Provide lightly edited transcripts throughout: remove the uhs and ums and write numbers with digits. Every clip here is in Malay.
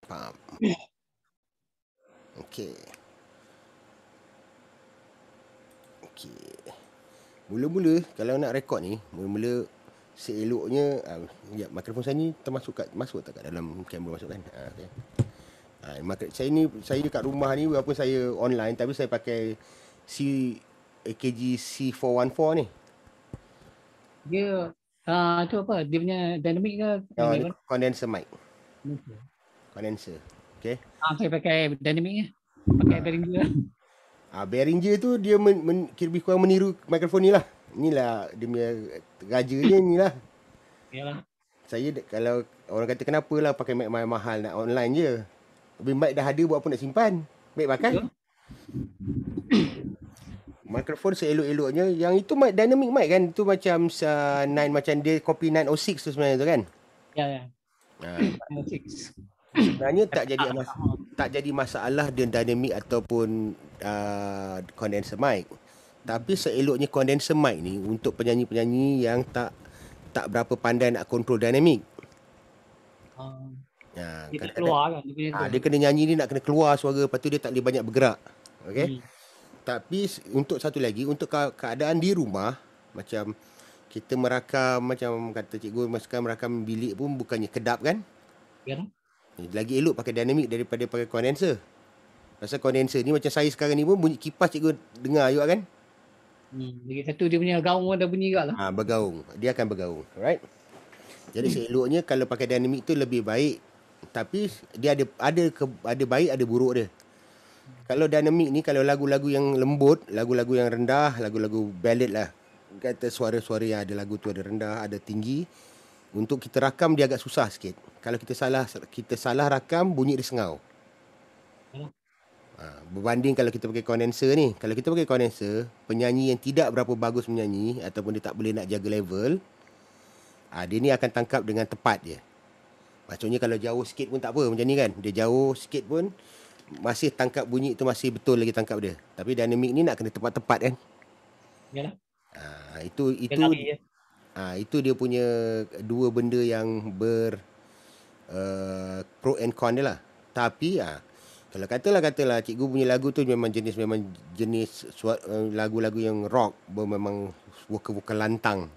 Faham. Okey. Okey. Mula-mula kalau nak rekod ni, mula-mula seeloknya mikrofon saya ni masuk tak kat dalam kamera masuk kan? Okey. Saya kat rumah ni walaupun saya online tapi saya pakai AKG C414 ni. Dia tu apa? Dia punya dynamic ke? Ni condenser mic. Condenser. Okey. Saya pakai dynamic ni. Pakai Behringer. Behringer tu dia lebih kurang meniru mikrofon ni lah. Inilah dia punya raja dia ni lah. Yalah. Saya kalau orang kata kenapa lah pakai mic mahal nak online je. Lebih mic dah ada buat apa nak simpan. Mic pakai. Mikrofon seelok-eloknya. Yang itu mic dynamic mic kan. Itu macam 9 macam dia copy 906 tu sebenarnya tu kan. Ya. 906. Sebenarnya tak jadi masalah dia dynamic ataupun condenser mic. Tapi seeloknya condenser mic ni untuk penyanyi-penyanyi yang tak berapa pandai nak control dynamic. Dia keluar kan. Dia kena nyanyi ni nak kena keluar suara, lepas tu dia tak boleh banyak bergerak. Okey. Tapi untuk satu lagi, untuk keadaan di rumah, macam kita merakam, macam kata cikgu merakam bilik pun bukannya kedap kan? Ya. Lagi elok pakai dynamic daripada pakai condenser. Pasal condenser ni macam saya sekarang ni pun bunyi kipas cikgu dengar juga kan? Lagi satu dia punya gaung ada bunyi juga lah. Bergaung. Dia akan bergaung. Alright? Jadi seeloknya kalau pakai dynamic tu lebih baik. Tapi dia ada baik, ada buruk dia. Kalau dynamic ni, kalau lagu-lagu yang lembut, lagu-lagu yang rendah, lagu-lagu ballad lah. Kata suara-suara yang ada lagu tu ada rendah, ada tinggi. Untuk kita rakam dia agak susah sikit. Kalau kita salah rakam, bunyi dia sengau. Berbanding kalau kita pakai condenser ni. Kalau kita pakai condenser, penyanyi yang tidak berapa bagus menyanyi ataupun dia tak boleh nak jaga level, dia ni akan tangkap dengan tepat je. Maksudnya kalau jauh sikit pun tak apa macam ni kan. Dia jauh sikit pun masih tangkap bunyi tu, masih betul lagi tangkap dia. Tapi dynamic ni nak kena tepat-tepat kan. Yalah. Itu dia punya dua benda yang pro and con dia lah. Tapi kalau katalah cikgu punya lagu tu memang jenis lagu-lagu yang rock, memang vokal lantang.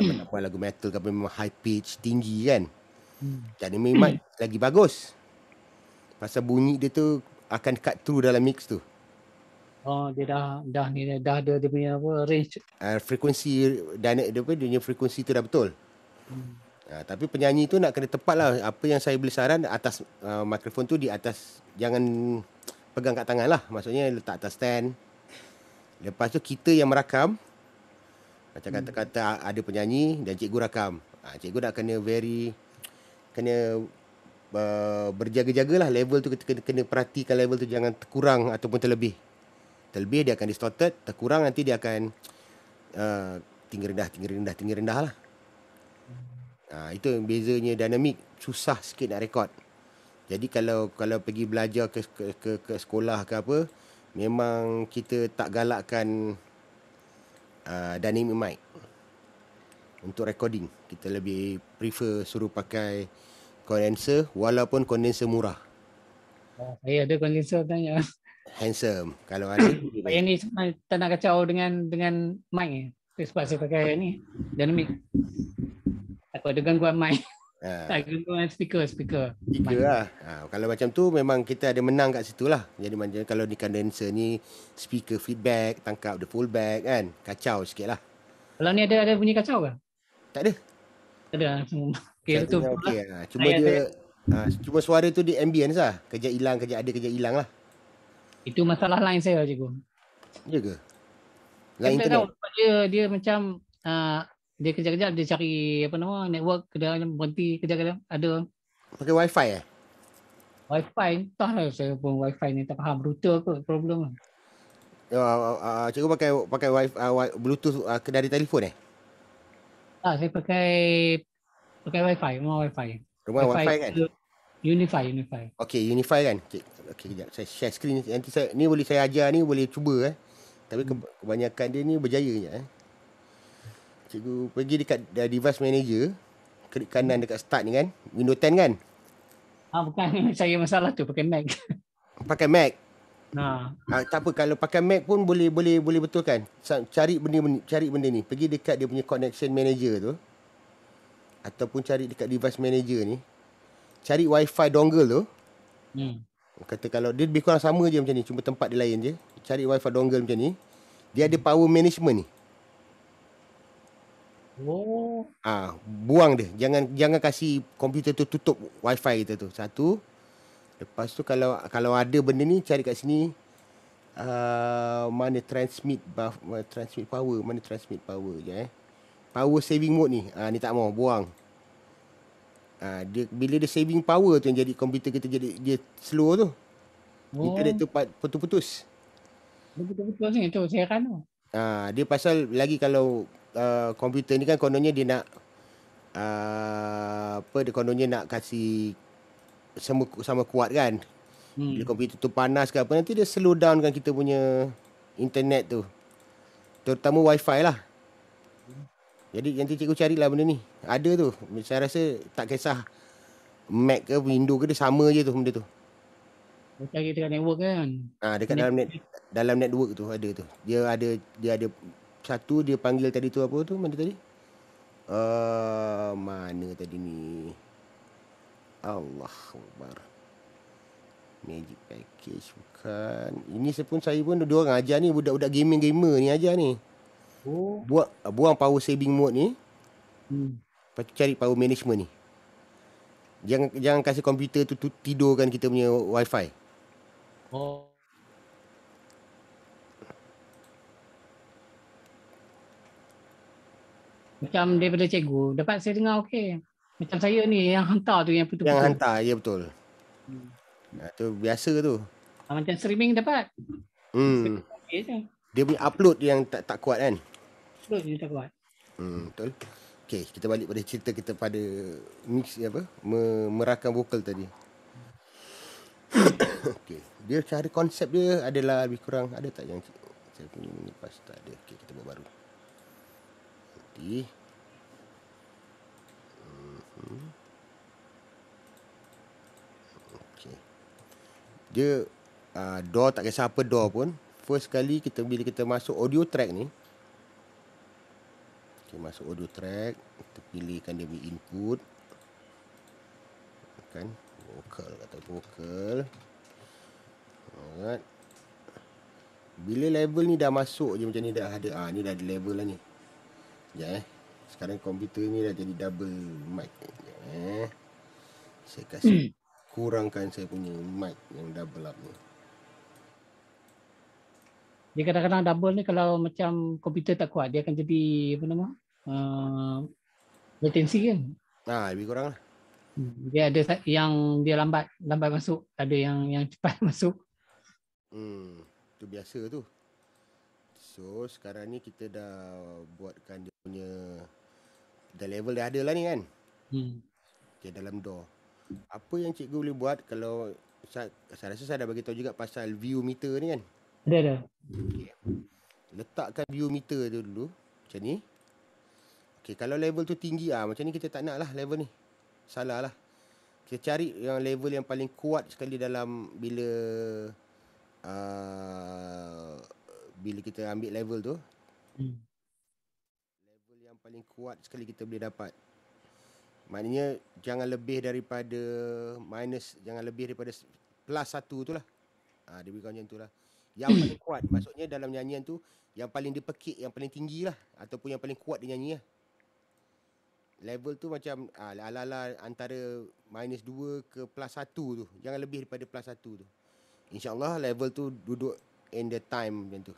Tak apa lagu metal ke memang high pitch, tinggi kan. Jadi memang lagi bagus. Pasal bunyi dia tu akan cut through dalam mix tu. Dia dah ada dia punya apa range. Frekuensi dia punya frekuensi tu dah betul. Tapi penyanyi tu nak kena tepat lah. Apa yang saya beli saran atas mikrofon tu di atas, jangan pegang kat tangan lah. Maksudnya letak atas stand. Lepas tu kita yang merakam. Macam kata-kata ada penyanyi dan cikgu rakam. Cikgu nak kena berjaga-jaga lah. Level tu kita kena perhatikan, level tu jangan terkurang ataupun terlebih. Terlebih dia akan distorted, terkurang nanti dia akan tinggi rendah lah. Itu yang bezanya dynamic, susah sikit nak rekod. Jadi kalau pergi belajar ke sekolah ke apa, memang kita tak galakkan dynamic mic untuk recording. Kita lebih prefer suruh pakai condenser, walaupun condenser murah. Saya ada condenser tanya. Handsome. Kalau ada saya ni tak nak kacau dengan mic ni. Sebab saya pakai ni dynamic. Takut ada gangguan mic. Tak gangguan speaker lah. Kalau macam tu memang kita ada menang kat situ lah. Jadi macam kalau di condenser ni speaker feedback, tangkap the full back kan. Kacau sikit lah. Kalau ni ada bunyi kacau ke? Tak ada. Tak ada. Okay, betul. Cuma cuma suara tu di ambience lah. Kejap hilang, kejap ada, kejap hilang lah. Itu masalah line saya, cikgu. Ya ke? Line internet? Dia macam dia kejap-kejap dia cari apa nama network, kadang berhenti kejap-kejap ada. Pakai wifi Wifi entahlah, saya pun wifi ni tak faham, router ke problem lah. Cikgu pakai wifi bluetooth dari telefon saya pakai wifi, rumah wifi. Rumah wifi kan? Unify. Okey, Unify kan? Okey, kejap saya share screen nanti ni boleh saya ajar ni, boleh cuba Tapi kebanyakan dia ni berjaya je Cikgu pergi dekat device manager, klik kanan dekat start ni kan, Windows 10 kan? Bukan saya masalah tu pakai Mac. Pakai Mac. Nah, Tak apa, kalau pakai Mac pun boleh betulkan. Cari benda ni. Pergi dekat dia punya connection manager tu ataupun cari dekat device manager ni. Cari Wi-Fi dongle tu. Kata kalau dia lebih kurang sama je macam ni, cuma tempat dia lain je. Cari Wi-Fi dongle macam ni. Dia ada power management ni. Buang dia. Jangan kasih komputer tu tutup Wi-Fi kita tu. Satu. Lepas tu kalau ada benda ni, cari kat sini mana transmit power je power saving mode ni. Ni tak mau buang. Bila dia saving power tu yang jadi komputer kita jadi dia slow tu. Internet tu putus-putus. Betul-betul ni tu saya kan tu. Dia pasal lagi kalau komputer ni kan kononnya dia nak dia kononnya nak kasih sama kuat kan. Bila komputer tu panas ke apa, nanti dia slow down kan kita punya internet tu. Terutama Wi-Fi lah. Jadi nanti cikgu carilah benda ni. Ada tu. Saya rasa tak kisah Mac ke Windows ke, dia sama je tu benda tu. Cari dekat network kan. Dekat dalam network tu ada tu. Dia ada satu dia panggil tadi tu apa tu? Mana tadi? Mana tadi ni? Allahuakbar. Magic package bukan. Ini saya pun dua orang ajar ni, budak-budak gamer ni ajar ni. Buang power saving mode ni. Lepas tu cari power management ni. Jangan kasih komputer tu tidurkan kita punya Wi-Fi. Macam daripada cikgu, dapat saya dengar okey. Macam saya ni yang hantar tu yang putus-putus. Yang hantar, ya betul. Tu biasa tu. Macam streaming dapat. Dia punya upload yang tak kuat kan. Upload dia tak kuat. Betul. Okay, kita balik pada cerita kita pada mix merakam vokal tadi. Okay, dia cara konsep dia adalah lebih kurang, ada tak yang saya punya ni pas tak ada. Okay, kita buat baru. Nanti okay. Dia DAW tak kisah apa DAW pun. First kali bila kita masuk audio track ni, masuk audio track, kita pilihkan dia punya input kan, vokal atau vokal. Alright. Bila level ni dah masuk je macam ni, dah ada ni dah ada level lah ni. Sekejap sekarang komputer ni dah jadi double mic. Saya kasih kurangkan saya punya mic yang double up ni. Dia kadang-kadang double ni kalau macam komputer tak kuat, dia akan jadi apa nama? Latency kan? Lebih kurang lah. Dia ada yang dia lambat masuk, ada yang cepat masuk. Itu biasa tu. So sekarang ni kita dah buatkan dia punya, dah level dah ada lah ni kan. Okay, dalam DAW. Apa yang cikgu boleh buat kalau saya rasa saya dah bagi tahu juga pasal view meter ni kan. Ada. Okay. Letakkan view meter tu dulu macam ni. Okay, kalau level tu tinggi macam ni kita tak nak lah level ni. Salah lah. Kita cari yang level yang paling kuat sekali dalam bila kita ambil level tu. Level yang paling kuat sekali kita boleh dapat. Maknanya jangan lebih daripada plus 1 tu lah. Dia beri macam tu lah. Yang paling kuat, maksudnya dalam nyanyian tu yang paling dipekik, yang paling tinggi lah, ataupun yang paling kuat dia nyanyi lah. Level tu macam ala-ala antara -2 ke +1 tu. Jangan lebih daripada +1 tu. InsyaAllah level tu duduk in the time macam tu.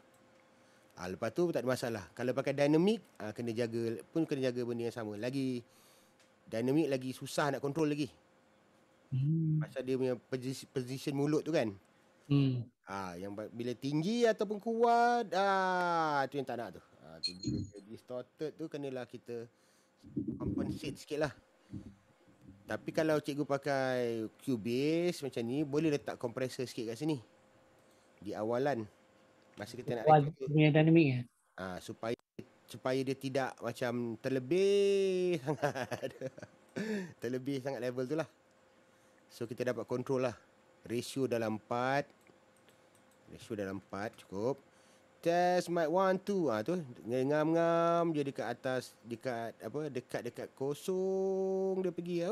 Lepas tu tak ada masalah. Kalau pakai dynamic, kena jaga benda yang sama. Lagi dynamic lagi susah nak control lagi. Pasal dia punya position mulut tu kan. Yang bila tinggi ataupun kuat, tu yang tak nak tu. Bila distorted tu kenalah kita compensate sikit lah. Tapi kalau cikgu pakai Cubase macam ni, boleh letak compressor sikit kat sini di awalan masa kita nak record punya dynamic supaya dia tidak macam terlebih sangat terlebih sangat level tu lah. So kita dapat control lah. Ratio dalam 4 cukup. Test mic 1 2. Tu ngam-ngam je dekat atas, dekat kosong dia pergi.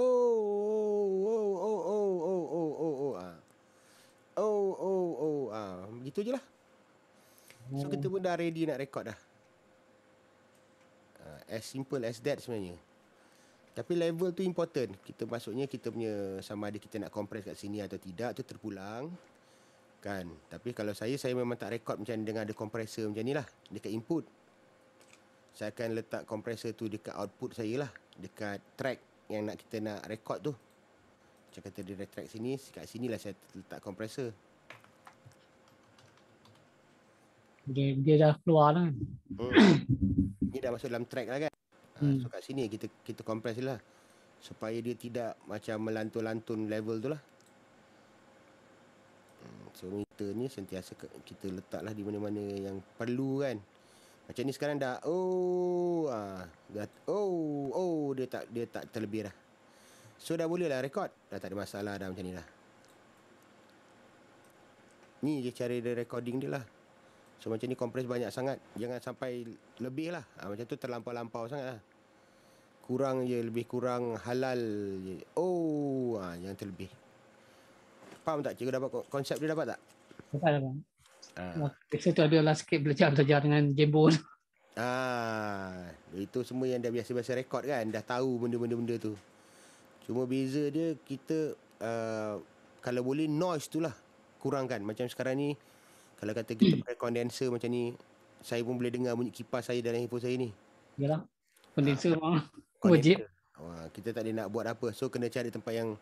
Begitu je lah. So kita pun dah ready nak record dah. As simple as that sebenarnya. Tapi level tu important. Kita maksudnya kita punya sama ada kita nak compress kat sini atau tidak tu terpulang. Kan. Tapi kalau saya memang tak record macam dengan ada compressor macam ni lah. Dekat input. Saya akan letak compressor tu dekat output saya lah. Dekat track yang kita nak record tu. Macam kata dia track sini. Kat sini lah saya letak compressor. Dia dah keluar lah. Ni dah masuk dalam track lah kan. So kat sini kita compress lah. Supaya dia tidak macam melantun-lantun level tu lah. So meter ni sentiasa kita letaklah di mana-mana yang perlu kan. Macam ni sekarang dah dia tak terlebih dah. So dah boleh lah record. Dah tak ada masalah dah macam ni dah. Ni je cara dia recording dia lah. So macam ni compress banyak sangat. Jangan sampai lebih lah. Macam tu terlampau-lampau sangat lah. Kurang je, lebih kurang halal je. Jangan terlebih. Faham tak? Cikgu dapat konsep dia, dapat tak? Dapat. Biasa tu adalah sikit belajar dengan Jembo. Itu semua yang dah biasa-biasa rekod kan. Dah tahu benda-benda tu. Cuma beza dia kita kalau boleh noise tu lah kurangkan. Macam sekarang ni kalau kata kita pakai condenser macam ni, saya pun boleh dengar bunyi kipas saya dalam handphone saya ni. Yalah. Condenser wajib. Kita tak ada nak buat apa. So kena cari tempat yang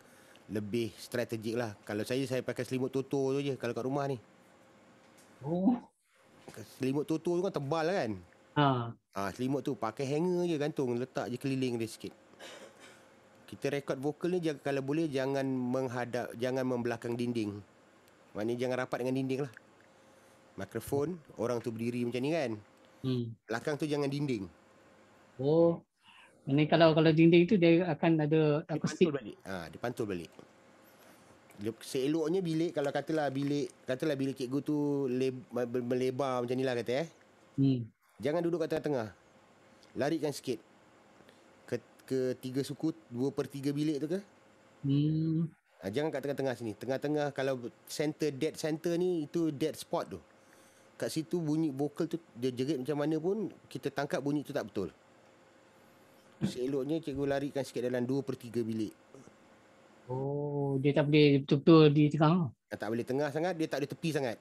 lebih strategik lah. Kalau saya pakai selimut toto tu je kalau kat rumah ni. Selimut toto tu kan tebal kan. Selimut tu pakai hanger je, gantung, letak je keliling dia sikit. Kita rekod vokal ni kalau boleh jangan membelakang dinding. Maknanya jangan rapat dengan dinding lah. Mikrofon, orang tu berdiri macam ni kan. Belakang tu jangan dinding. Ini kalau dinding tu dia akan ada akustik. Dia pantul balik. Seeloknya bilik, kalau katalah bilik cikgu tu melebar macam ni lah kata jangan duduk kat tengah-tengah. Larikan sikit ke 3 suku, 2/3 bilik tu ke. Jangan kat tengah-tengah sini. Tengah-tengah kalau dead center ni, itu dead spot tu. Kat situ bunyi vokal tu dia jerit macam mana pun kita tangkap bunyi tu tak betul. Seeloknya cikgu larikan sikit dalam 2/3 bilik. Dia tak boleh betul-betul di tengah. Tak boleh tengah sangat, dia tak boleh tepi sangat.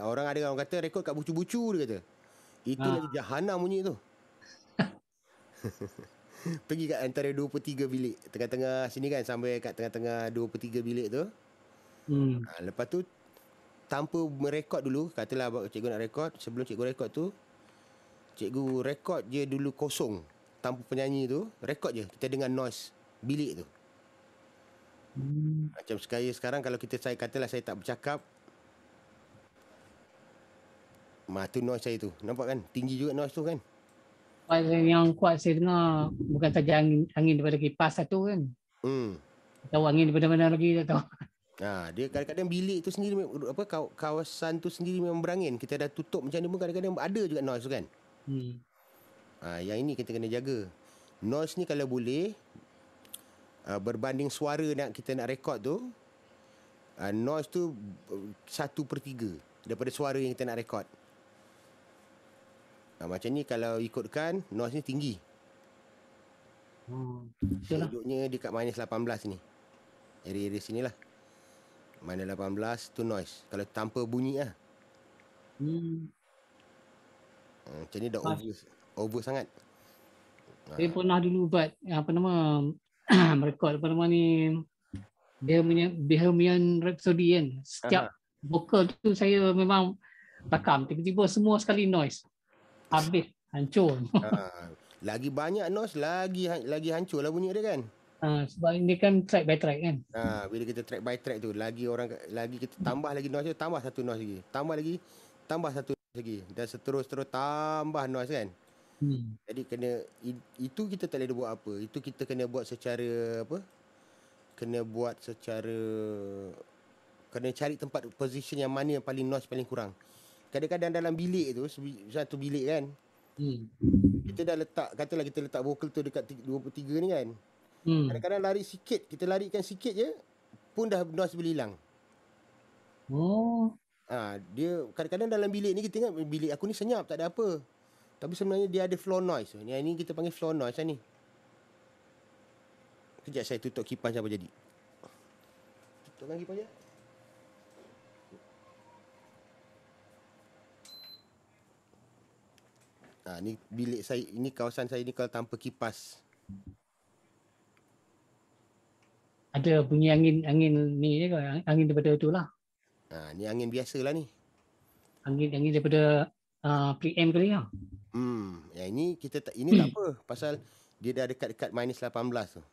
Orang kata rekod kat bucu-bucu dia kata. Itu lagi jahanam bunyi tu. Pergi kat antara 2/3 bilik. Tengah-tengah sini kan, sampai kat tengah-tengah 2/3 bilik tu. Lepas tu tanpa merekod dulu, katalah cikgu nak rekod, sebelum cikgu rekod tu, cikgu rekod je dulu kosong. Tanpa penyanyi tu, rekod je. Kita dengar noise bilik tu. Macam sekarang kalau saya katalah saya tak bercakap, tu noise saya tu. Nampak kan? Tinggi juga noise tu kan? Yang kuat saya dengar bukan saja angin daripada kipas satu kan. Tahu angin daripada mana lagi tak tahu. Dia kadang-kadang bilik tu sendiri, kawasan tu sendiri memang berangin. Kita dah tutup macam ni pun kadang-kadang ada juga noise tu kan. Yang ini kita kena jaga. Noise ni kalau boleh berbanding suara kita nak rekod tu, noise tu 1/3 daripada suara yang kita nak rekod. Macam ni kalau ikutkan, noise ni tinggi. Seeloknya dekat -18 ni. Area sini lah. -18 tu noise. Kalau tanpa bunyi lah. Macam ni dah over sangat. Saya pernah dulu buat merekod ni, Bohemian Rhapsody kan. Setiap vokal tu saya memang rakam, tiba-tiba semua sekali noise. Habis, hancur. Lagi banyak noise, lagi hancur lah bunyi dia kan. Sebab ini kan track by track kan. Bila kita track by track tu, lagi kita tambah lagi noise tu, tambah satu noise lagi. Tambah satu noise lagi. Dan terus tambah noise kan. Jadi itu kita tak boleh buat apa. Itu kita kena buat secara kena buat secara, kena cari tempat position yang mana yang paling noise paling kurang. Kadang-kadang dalam bilik tu, satu bilik kan, kita dah letak, katalah kita letak vocal tu dekat 23 ni kan. Kadang-kadang lari sikit, kita larikan sikit je pun dah noise boleh hilang. Dia kadang-kadang dalam bilik ni kita ingat bilik aku ni senyap, tak ada apa. Tapi sebenarnya dia ada floor noise. Yang ni kita panggil floor noise lah ni. Kejap saya tutup kipas apa jadi. Tutupkan kipas je. Ni bilik saya, ini kawasan saya ni kalau tanpa kipas. Ada bunyi angin ni je ke? Angin daripada tu lah. Ni angin biasa lah ni. Angin daripada preamp kali lah. Yang ini kita tak, ini tak apa. Pasal dia dah dekat-dekat minus 18 tu.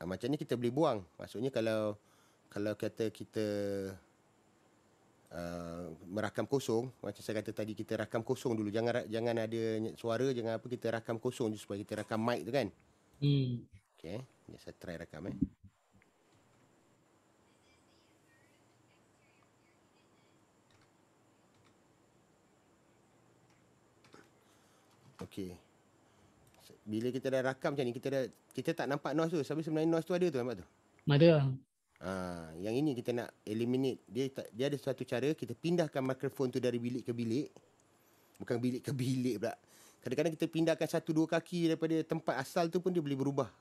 Macam ni kita boleh buang. Maksudnya kalau kata kita merakam kosong, macam saya kata tadi, kita rakam kosong dulu. Jangan ada suara, jangan apa, kita rakam kosong je supaya kita rakam mic tu kan. Okay, saya try rakam Okay. Bila kita dah rakam macam ni, kita tak nampak noise tu. Tapi sebenarnya noise tu ada tu, nampak tu? Ada. Yang ini kita nak eliminate. Dia ada satu cara, kita pindahkan mikrofon tu dari bilik ke bilik. Bukan bilik ke bilik pula. Kadang-kadang kita pindahkan 1-2 kaki daripada tempat asal tu pun dia boleh berubah.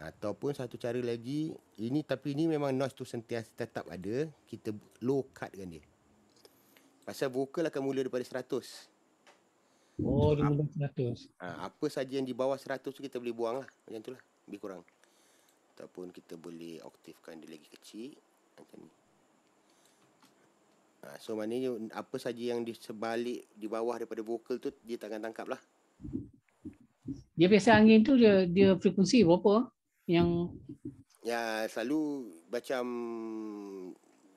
Ataupun satu cara lagi, tapi ini memang noise tu sentiasa tetap ada. Kita low cutkan dia. Pasal vokal akan mula daripada 100. Dia mula 100. Apa saja yang di bawah 100 tu kita boleh buang lah. Macam tu lah, lebih kurang. Ataupun kita boleh oktifkan dia lagi kecil. Macam ni. So maknanya apa saja yang di sebalik, di bawah daripada vokal tu, dia takkan tangkap lah. Dia biasa angin tu dia frekuensi berapa? Yang selalu macam,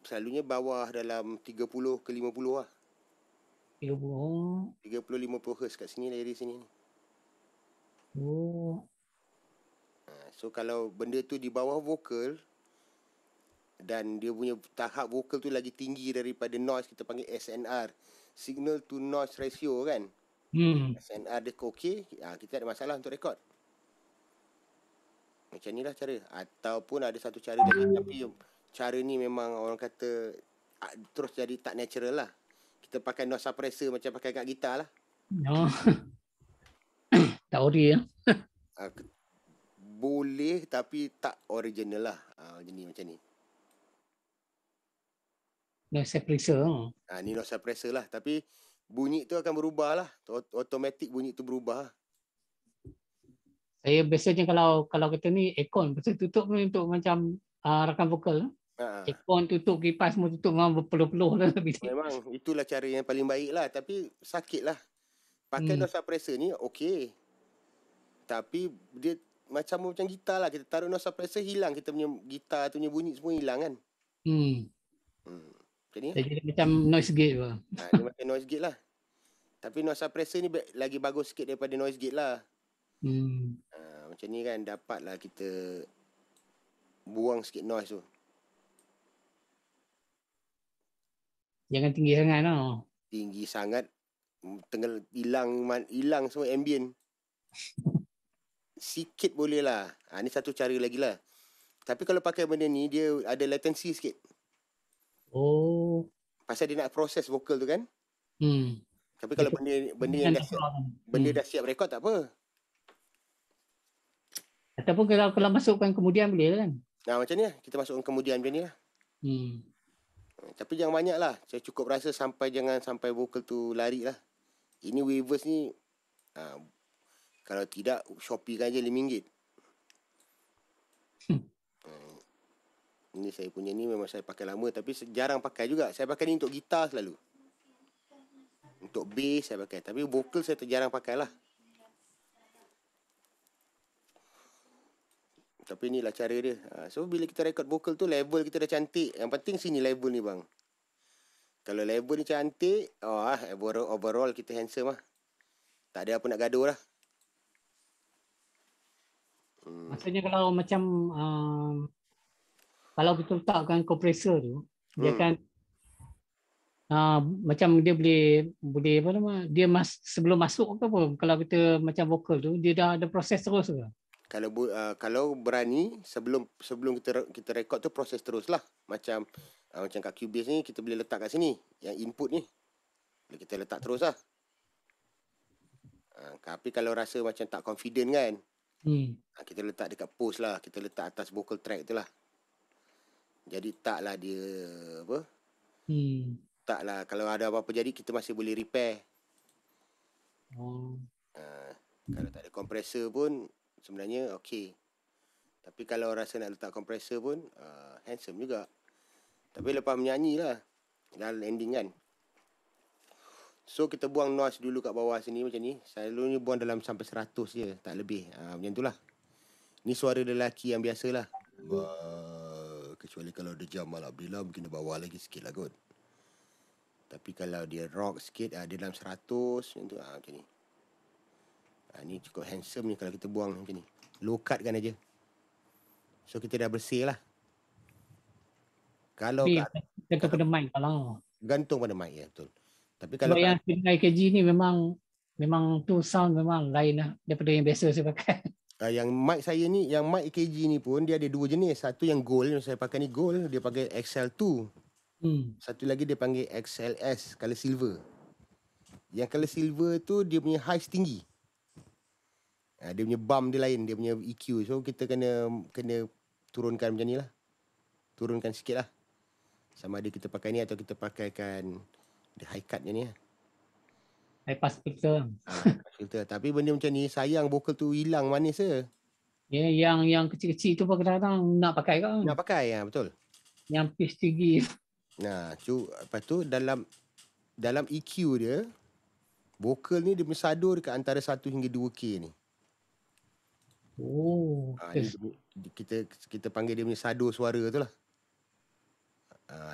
selalunya bawah dalam 30 ke 50 lah. 30-50 Hz kat sini, dari sini ni. So kalau benda tu di bawah vokal dan dia punya tahap vokal tu lagi tinggi daripada noise, kita panggil SNR, signal to noise ratio kan. SNR dia okey, kita ada masalah untuk rekod. Macam ni lah cara. Ataupun ada satu cara lagi, tapi cara ni memang orang kata terus jadi tak natural lah. Kita pakai noise suppressor macam pakai kat gitar lah. Tak ori ya. Boleh tapi tak original lah. Macam ni. Noise suppressor. Ni noise suppressor lah. Tapi bunyi tu akan berubah lah. Automatik bunyi tu berubah. Saya biasanya kalau kata ni aircon, pasal tutup ni untuk macam rakam vokal. Aircon tutup, kipas semua tutup, memang berpeluh-peluh lah. Memang itulah cara yang paling baik lah. Tapi sakit lah. Pakai noise suppressor ni okey. Tapi dia macam gitar lah. Kita taruh noise suppressor, hilang kita punya gitar tu punya bunyi semua hilang kan. Macam ni. Jadi macam noise gate lah. Dia macam noise gate lah. Tapi noise suppressor ni lagi bagus sikit daripada noise gate lah. Macam ni kan, dapatlah kita buang sikit noise tu. Jangan tinggi sangat tau. Tinggi sangat tengah hilang semua ambient. Sikit boleh lah. Ni satu cara lagi lah. Tapi kalau pakai benda ni, dia ada latency sikit. Pasal dia nak proses vokal tu kan. Tapi kalau benda yang dah siap rekod, tak apa. Ataupun kalau masukkan kemudian boleh kan. Macam ni lah. Kita masukkan kemudian macam ni lah. Tapi jangan banyak lah. Saya cukup rasa jangan sampai vokal tu lari lah. Ini waveverse ni, kalau tidak, Shopee kan je RM5. Ini saya punya ni memang saya pakai lama, tapi jarang pakai juga. Saya pakai ni untuk gitar selalu. Untuk bass saya pakai. Tapi vokal saya jarang pakai lah. Tapi inilah cara dia. So bila kita rekod vokal tu, level kita dah cantik. Yang penting sini level ni bang. Kalau level ni cantik, overall kita handsome lah. Tak ada apa nak gaduh lah. Maksudnya kalau macam kalau kita letakkan kompresor tu, dia akan macam dia boleh apa nama, dia sebelum masuk ke apa, kalau kita macam vokal tu dia dah ada proses terus ke? Kalau berani sebelum kita rekod tu proses terus lah. Macam kat Cubase ni kita boleh letak kat sini yang input ni. Kita letak terus lah. Tapi kalau rasa macam tak confident kan, kita letak dekat post lah. Kita letak atas vocal track tu lah. Jadi taklah dia apa? Taklah kalau ada apa-apa jadi kita masih boleh repair. Kalau tak ada kompresor pun sebenarnya okey. Tapi kalau rasa nak letak kompresor pun handsome juga. Tapi lepas menyanyi lah dalam ending kan. So kita buang noise dulu kat bawah sini macam ni. Selalunya buang dalam sampai 100 je, tak lebih. Macam tu lah. Ni suara lelaki yang biasa lah. Kecuali kalau dia jam malam bila mungkin dia bawah lagi sikit lah kot. Tapi kalau dia rock sikit, dia dalam 100 macam tu. Macam ni. Ni cukup handsome ni kalau kita buang macam ni. Low cut kan aja. So kita dah bersih lah. Kalau gantung pada mic kalau. Gantung pada mic ya, betul. Tapi kalau yang IKG ni memang tu sound memang lain lah daripada yang biasa saya pakai. Yang mic saya ni, yang mic EKG ni pun dia ada dua jenis. Satu yang gold, yang saya pakai ni gold, dia pakai XL2. Satu lagi dia panggil XLS, color silver. Yang color silver tu dia punya highs tinggi. Dia punya bump dia lain, dia punya EQ. So kita kena turunkan macam ni lah. Turunkan sikit lah. Sama ada kita pakai ni atau kita pakaikan the high cut ni lah. High pass filter. Filter. Tapi benda macam ni sayang vocal tu hilang manis je. Ya, yang kecil-kecil tu kadang-kadang nak pakai kan? Nak pakai, betul. Yang pitch tinggi. Nah, lepas tu dalam EQ dia, vocal ni dia bersadur dekat antara 1 hingga 2K ni. Ni kita panggil dia punya sadur suara tu lah.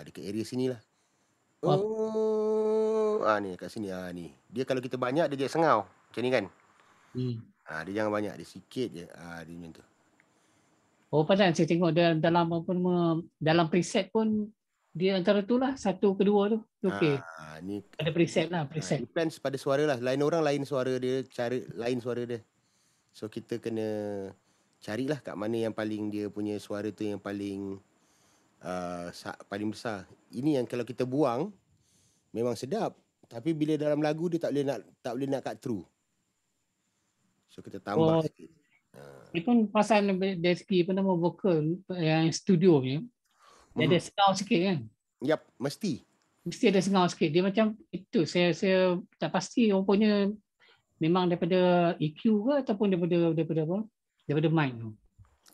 Dekat area sini lah. Ni kat sini. Ni. Dia kalau kita banyak dia jadi sengau. Macam ni kan. Dia jangan banyak. Dia sikit je. Dia macam tu. Pasal saya tengok dalam preset pun dia antara tu lah 1 ke 2 tu. Okey. Ni ada preset lah. Preset. Depends pada suara lah. Lain orang lain suara dia. Cara lain suara dia. So kita kena carilah kat mana yang paling dia punya suara tu yang paling paling besar. Ini yang kalau kita buang memang sedap, tapi bila dalam lagu dia tak boleh nak cut through. So kita tambah sikit. Ini pun pasal dari segi vokal yang studio punya. Dia ada sengau sikit kan? Yap, mesti ada sengau sikit. Dia macam itu saya tak pasti rupanya memang daripada EQ ke ataupun daripada apa? Daripada mic tu.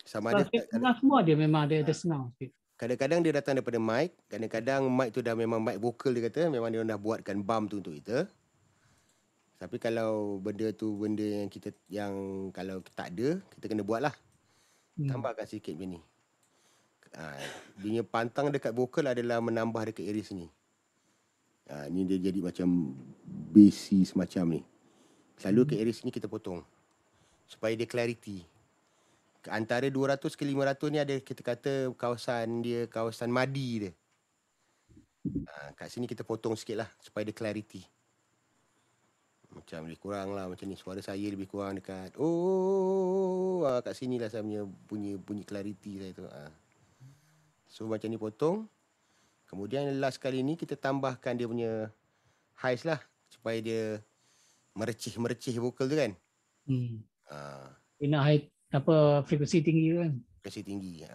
Sama ada semua dia memang ada sengau sikit. Kadang-kadang dia datang daripada mic, kadang-kadang mic tu dah memang mic vokal dia kata, memang dia dah buatkan bump tu untuk kita. Tapi kalau benda yang kalau tak ada, kita kena buat lah. Tambahkan sikit macam ni. Dia punya pantang dekat vokal adalah menambah dekat area sini. Ni dia jadi macam bassy semacam ni. Selalu ke area sini kita potong supaya dia clarity. Antara 200 ke 500 ni ada kita kata kawasan madi dia. Kat sini kita potong sikit lah supaya dia clarity. Macam lebih kurang lah macam ni. Suara saya lebih kurang dekat kat sini lah saya punya bunyi clarity saya tu. So macam ni potong. Kemudian last kali ni kita tambahkan dia punya highs lah supaya dia merecih vokal tu kan. Dia nak high frekuensi tinggi kan. Frekuensi tinggi.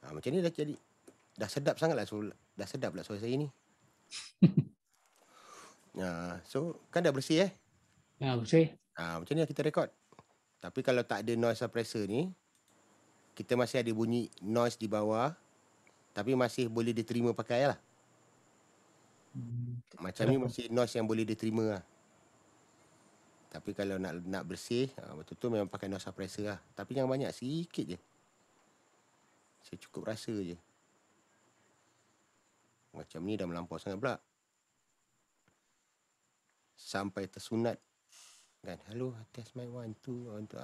Macam ni dah jadi. Dah sedap sangat lah. Dah sedap lah suara saya ni. So kan dah bersih bersih. Macam ni lah kita rekod. Tapi kalau tak ada noise suppressor ni, kita masih ada bunyi noise di bawah. Tapi masih boleh diterima pakai lah. Macam ni masih noise yang boleh diterima lah. Tapi kalau nak bersih, betul-betul memang pakai noise suppressor lah. Tapi yang banyak sikit je. Saya cukup rasa je. Macam ni dah melampau sangat pula. Sampai tersunat. Kan? Hello, test mic 1, 2, 1, 2.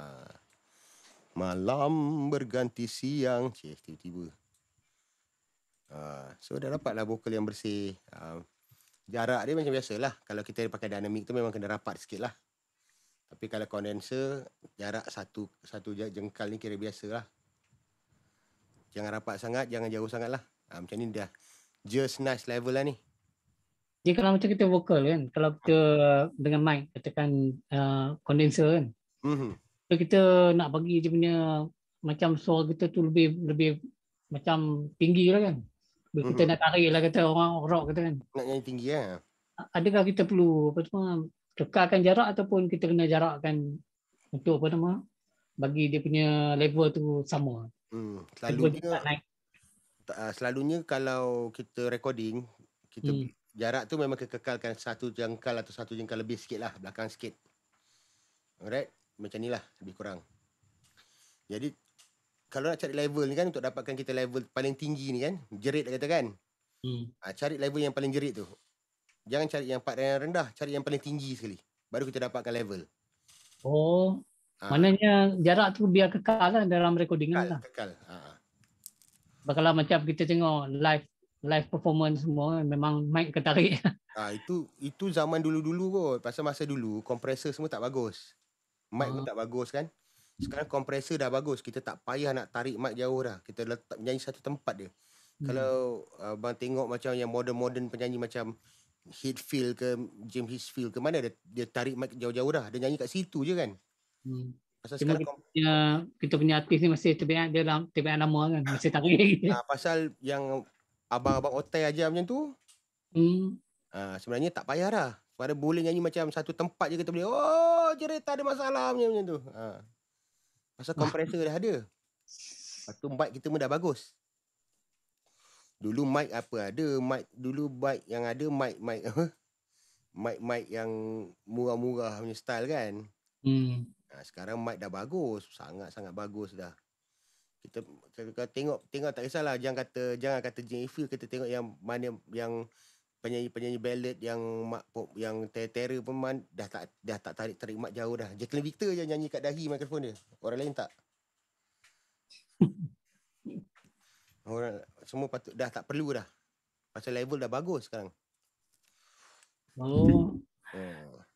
Malam berganti siang. Tiba-tiba. So dah dapatlah vokal yang bersih. Jarak dia macam biasalah. Kalau kita pakai dynamic tu memang kena rapat sikit lah. Tapi kalau condenser, jarak satu jengkal ni kira biasalah. Jangan rapat sangat, jangan jauh sangat lah. Macam ni dah just nice level lah ni. Jadi kalau macam kita vokal kan, kalau kita dengan mic, katakan condenser kan, so kita nak bagi dia punya macam suara kita tu lebih macam tinggi lah kan. Kita nak tarik lah kata orang rock kata kan. Nak nyanyi tinggi lah. Adakah kita perlu apa semua kekalkan jarak ataupun kita kena jarakkan untuk apa nama bagi dia punya level tu sama. Selalunya kalau kita recording, kita jarak tu memang kekalkan satu jengkal atau satu jengkal lebih sikit lah, belakang sikit. Alright, macam ni lah lebih kurang. Jadi kalau nak cari level ni kan, untuk dapatkan kita level paling tinggi ni kan, jerit kata kan. Cari level yang paling jerit tu. Jangan cari yang part yang rendah, cari yang paling tinggi sekali. Baru kita dapatkan level. Maknanya jarak tu biar kekal lah dalam recording lah. Kekal. Kalau macam kita tengok live performance semua, memang mic ketarik. Itu zaman dulu-dulu kot. Pasal masa dulu, kompresor semua tak bagus. Mic pun tak bagus kan. Sekarang kompresor dah bagus. Kita tak payah nak tarik mic jauh dah. Kita letak nyanyi satu tempat dia. Kalau abang tengok macam yang modern penyanyi macam Hetfield ke James Hetfield ke, mana dia tarik mic jauh-jauh dah. Dia nyanyi kat situ je kan. Pasal sekarang kita punya artis ni masih terbiak lama kan. Masih tarik. Pasal yang abang-abang otai ajar macam tu. Sebenarnya tak payah dah. Pada boleh nyanyi macam satu tempat je kita boleh. Jerit tak ada masalah macam tu. Pasal kompresor dah ada. Lepas tu mic kita pun dah bagus. Dulu mic apa ada, dulu mic yang ada mic yang murah-murah punya style kan. Sekarang mic dah bagus, sangat-sangat bagus dah. Kita tengok tak kisahlah, jangan kata James Hetfield, kita tengok yang mana yang penyanyi ballad yang terror pun dah tak tarik mic jauh dah. Jacqueline Victor je nyanyi kat dahi mikrofon dia. Orang lain tak. Orang semua patut dah tak perlu dah. Pasal level dah bagus sekarang.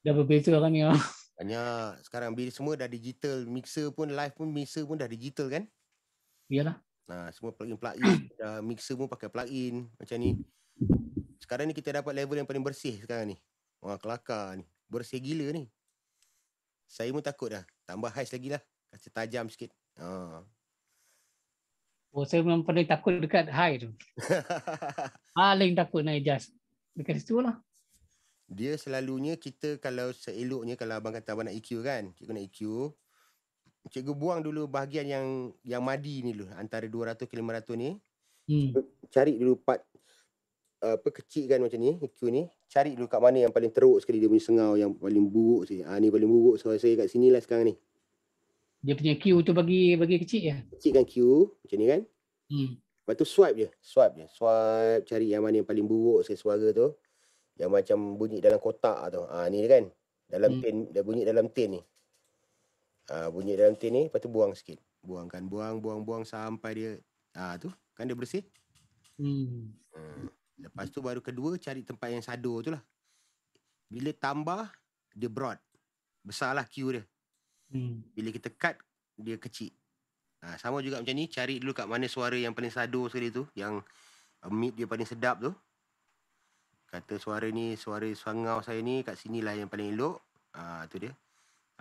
Dah berbeza kan ya. Banyak. Sekarang semua dah digital. Mixer pun dah digital kan? Iyalah. Semua plugin dah, mixer pun pakai plugin macam ni. Sekarang ni kita dapat level yang paling bersih sekarang ni. Wah, kelakar ni. Bersih gila ni. Saya pun takut dah. Tambah highs lagi lah. Kasih tajam sikit. Saya memang paling takut dekat high tu. Paling takut nak adjust. Dekat situ lah. Dia selalunya kita kalau seeloknya, kalau abang kata abang nak EQ kan. Cikgu nak EQ. Cikgu buang dulu bahagian yang madi ni dulu. Antara 200 ke 500 ni. Cari dulu part kecil kan macam ni. EQ ni. Cari dulu kat mana yang paling teruk sekali dia punya sengau. Yang paling buruk sekali. Ni paling buruk. So saya kat sini lah sekarang ni. Dia punya Q tu bagi kecil je. Kecilkan Q macam ni kan. Lepas tu swipe je. Swipe cari yang mana yang paling buruk suara tu. Yang macam bunyi dalam kotak tu. Ni kan. Dalam tin. Dia bunyi dalam tin ni. Bunyi dalam tin ni. Lepas tu buang sikit. Buang sampai dia. Tu. Kan dia bersih. Lepas tu baru kedua cari tempat yang sado tu lah. Bila tambah, dia broad. Besarlah Q dia. Bila kita cut, dia kecil. Sama juga macam ni. Cari dulu kat mana suara yang paling sado sekali tu. Yang mid dia paling sedap tu. Kata suara sangau saya ni kat sinilah yang paling elok. Tu dia.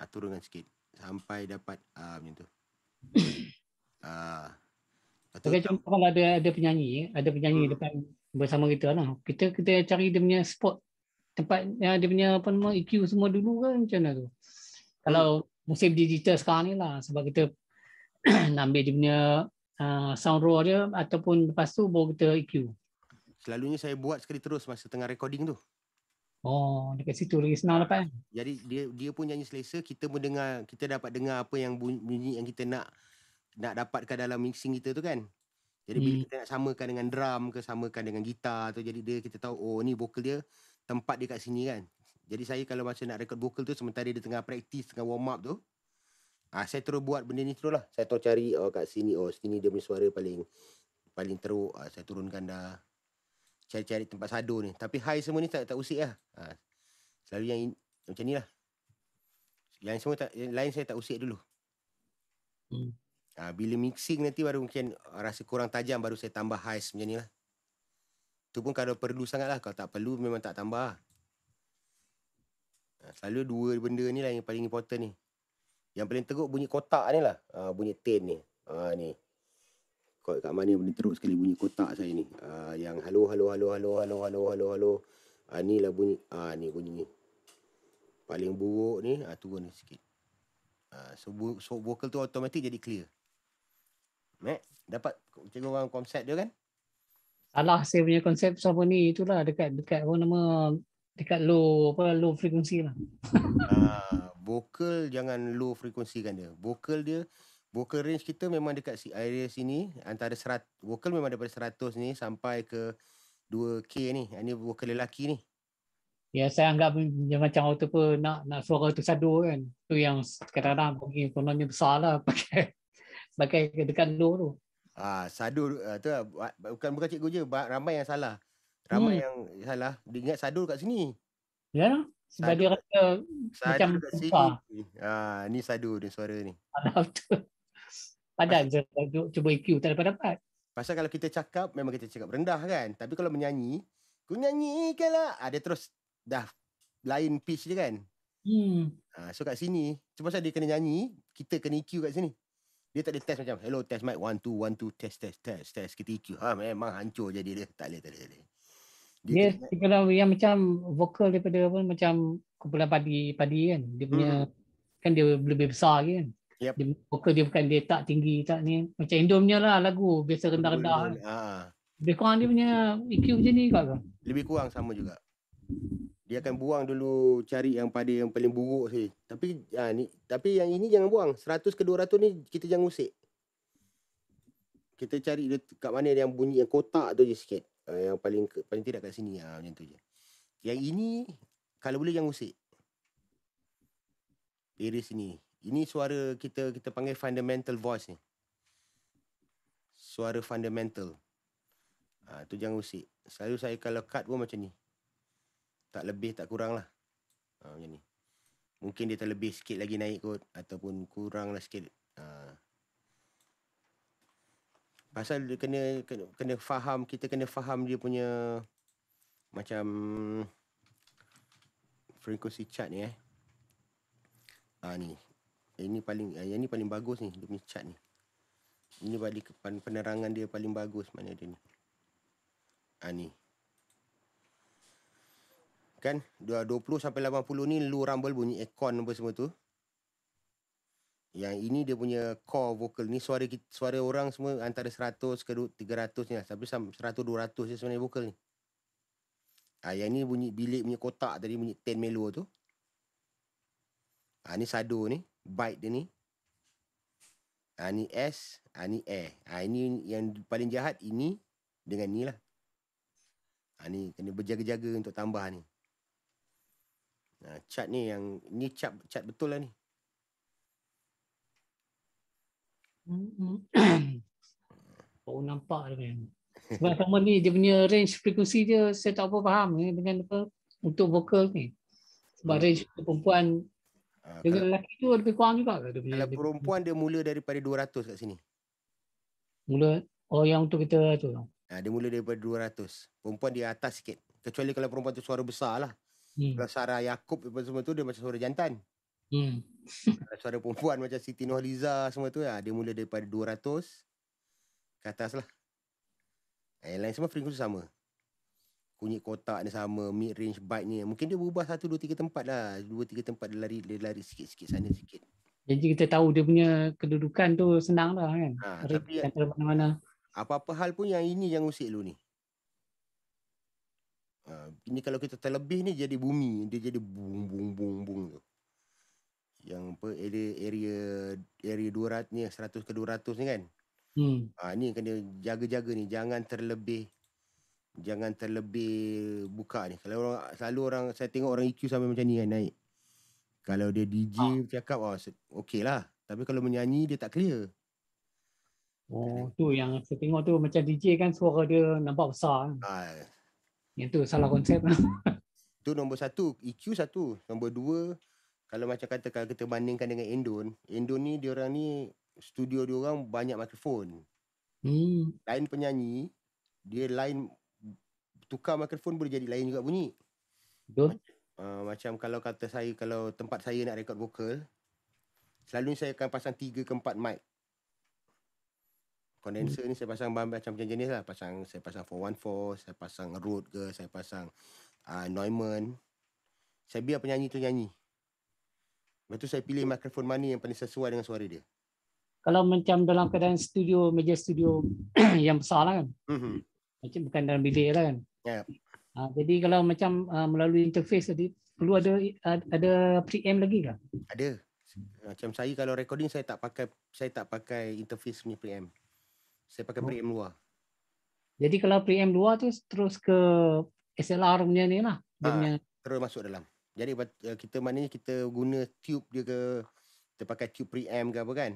Turunkan sikit. Sampai dapat macam tu. Okay, contoh kalau ada penyanyi depan bersama kita lah. Kita cari dia punya spot. Tempat dia punya EQ semua dulu kan macam mana tu. Kalau musim digital sekarang ni lah. Sebab kita nak ambil dia punya sound raw dia. Ataupun lepas tu baru kita EQ. Selalunya saya buat sekali terus masa tengah recording tu. Dekat situ lagi senang dapat. Jadi dia pun nyanyi selesa, kita dapat dengar apa yang bunyi yang kita nak dapatkan dalam mixing kita tu kan. Jadi bila kita nak samakan dengan drum ke samakan dengan gitar tu, jadi kita tahu ni vokal dia tempat dia kat sini kan. Jadi saya kalau masa nak record vokal tu sementara dia tengah practice, tengah warm up tu, Saya terus buat benda ni terus lah. Saya terus cari kat sini, sini dia punya suara paling teruk. Saya turunkan dah. Cari-cari tempat sadur ni. Tapi high semua ni tak usik lah. Selalu yang macam ni lah. Yang semua lain saya tak usik dulu. Bila mixing nanti baru mungkin rasa kurang tajam, baru saya tambah highs macam ni lah. Tu pun kalau perlu sangat lah. Kalau tak perlu memang tak tambah. Selalu dua benda ni lah yang paling important ni. Yang paling teruk bunyi kotak ni lah. Bunyi tin ni. Ni. Kat mana benda teruk sekali bunyi kotak saya ni. Yang halo. Ni lah bunyi. Ni bunyi ni. Paling buruk ni, turun ni sikit. So vocal tu automatik jadi clear. Dapat cikgu orang konsep dia kan? Salah saya punya konsep sama ni, itulah dekat apa nama, dekat low frequency lah. Vocal jangan low frekuensi kan dia. Vocal range kita memang dekat area sini antara vocal memang daripada 100 ni sampai ke 2K ni. Ini vocal lelaki ni. Ya, saya anggap macam waktu apa nak suara tu sadur kan. Tu yang kadang-kadang bagi kononnya besar lah pakai dekat low tu. Sadur tu lah. Bukan cikgu je, ramai yang salah. Ramai yang salah. Dia ingat sadur kat sini. Ya, sebab dia rasa macam kat besar. Sini. Ni sadur ni suara ni. Padahal cuba EQ tak dapat. Pasal kalau kita cakap, memang kita cakap rendah kan. Tapi kalau menyanyi, ku nyanyikan lah. Dia terus dah lain pitch dia kan. So kat sini, sebab dia kena nyanyi, kita kena EQ kat sini. Dia tak ada test macam, hello test mic, 1, 2, 1, 2, test, kita EQ. Memang hancur jadi dia. Tak boleh. Dia kalau yang macam vokal daripada apa, macam kumpulan padi kan. Dia punya, kan dia lebih besar kan. Yep. Dia, vokal dia bukan dia tak tinggi, tak ni. Macam Indomnya lah lagu, biasa rendah-rendah kan. Lebih kurang dia punya EQ macam ni kot ke? Lebih kurang sama juga. Dia akan buang dulu, cari yang paling buruk sih. Tapi yang ini jangan buang. 100 ke 200 ni kita jangan usik. Kita cari dia kat mana yang bunyi yang kotak tu je sikit. Yang paling tidak kat sini. Macam tu je. Yang ini kalau boleh jangan usik. Area sini. Ini suara kita panggil fundamental voice ni. Suara fundamental. Tu jangan usik. Selalu saya kalau cut pun macam ni. Tak lebih tak kurang lah. Macam ni. Mungkin dia terlebih sikit lagi naik kot. Ataupun kurang lah sikit. Pasal dia kena faham. Kita kena faham dia punya macam frequency chart ni ni. Yang ni paling bagus ni. Dia punya chart ni. Ini balik penerangan dia paling bagus. Mana dia ni. Ni. Kan 20 sampai 80 ni low rumble bunyi aircon apa semua tu. Yang ini dia punya core vocal ni, suara orang semua antara 100 ke 300 ni lah. Sampai 100 200 je sebenarnya vocal ni. Yang ni bunyi bilik punya kotak tadi, bunyi 10 melo tu. Ni sado ni, bite dia ni. Ni S, ni air. Ini yang paling jahat ini dengan ni lah. Ni kena berjaga-jaga untuk tambah ni. Chart ni yang ni chart betul lah ni. Nampak dia. Sebab sama ni dia punya range frekuensi dia saya tak apa faham dengan apa untuk vokal ni. Sebab range perempuan dengan lelaki tu lebih kurang juga ke? Kalau perempuan dia mula daripada 200 kat sini. Mula yang untuk kita tu. Dia mula daripada 200. Perempuan dia atas sikit. Kecuali kalau perempuan tu suara besar lah. Kalau Sarah Yaakob apa semua tu dia macam suara jantan. Kalau suara perempuan macam Siti Nurhaliza semua tu dia mula daripada 200 ke atas lah. Yang lain semua frekuensi sama. Kunyit kotak ni sama, mid range bite ni. Mungkin dia berubah 1 2 3 tempat lah. 2 3 tempat dia lari sikit-sikit sana sikit. Jadi kita tahu dia punya kedudukan tu senang lah kan. Tapi mana-mana. Apa-apa hal pun yang ini yang usik lu ni. Ini kalau kita terlebih ni jadi bumi, dia jadi bung tu. Yang apa area 200 ni 100 ke 200 ni kan. Ni kena jaga-jaga ni, jangan terlebih buka ni. Kalau selalu orang saya tengok orang EQ sampai macam ni kan naik. Kalau dia DJ cakap okey lah. Tapi kalau menyanyi dia tak clear. Oh, tu yang saya tengok tu macam DJ kan suara dia nampak besar kan. Ah, Yang tu salah konsep lah. tu nombor satu, EQ satu. Nombor dua, kalau macam kata kalau kita bandingkan dengan Endon ni diorang ni studio diorang banyak mikrofon. Lain penyanyi, dia lain tukar mikrofon boleh jadi lain juga bunyi. Betul. Macam kalau kata saya, kalau tempat saya nak rekod vokal, selalunya saya akan pasang 3 ke 4 mic. Condenser ni saya pasang macam jenis lah. Saya pasang 414, saya pasang Rode ke, saya pasang Neumann. Saya biar penyanyi tu nyanyi. Lepas tu saya pilih mikrofon mana yang paling sesuai dengan suara dia. Kalau macam dalam keadaan studio, meja studio yang besar lah kan. Macam bukan dalam bilik lah kan. Yep. Jadi kalau macam melalui interface tadi, perlu ada preamp lagi ke? Ada. Macam saya kalau recording saya tak pakai interface punya preamp. Saya pakai preamp luar. Jadi kalau preamp luar tu terus ke SLR punya ni lah. Terus masuk dalam. Jadi kita maknanya kita guna tube dia ke, kita pakai tube preamp ke apa kan.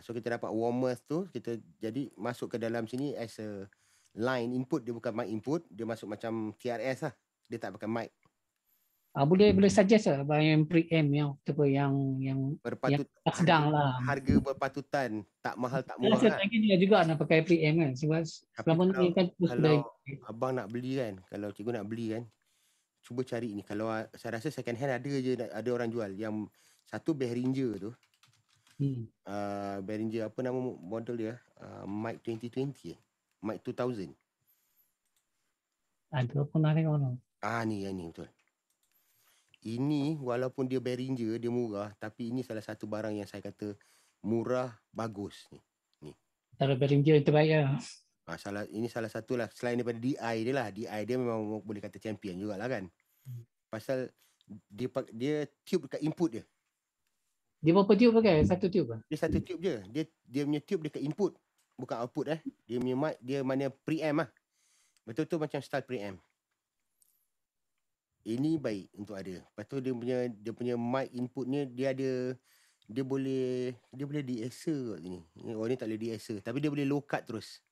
So kita dapat warmer tu, kita jadi masuk ke dalam sini as a line input. Dia bukan mic input, dia masuk macam TRS lah. Dia tak pakai mic. Boleh suggest lah yang preamp yang sedang lah. Harga berpatutan, tak mahal tak murah kan. Lagi dia juga nak pakai preamp kan. Sebab kalau abang nak beli kan, kalau cikgu nak beli kan, cuba cari ni. Kalau saya rasa second hand ada orang jual. Yang satu Behringer tu. Behringer apa nama model dia? Mic 2020 Mic 2000. Ada pernah tengok tu. Ni betul. Ini walaupun dia Behringer, dia murah, tapi ini salah satu barang yang saya kata murah, bagus ni. Kalau Behringer terbaik lah. Ini salah satu lah. Selain daripada DI dia lah. DI dia memang boleh kata champion jugalah kan. Pasal dia tube dekat input dia. Dia berapa tube pakai? Satu tube lah? Dia satu tube je. Dia punya tube dekat input. Bukan output Dia punya mic, dia mana preamp lah. Betul-betul macam style preamp. Ini baik untuk ada. Lepas tu dia punya mic input ni dia boleh de-esser kat sini. Ni tak boleh de-esser. Tapi dia boleh low cut terus.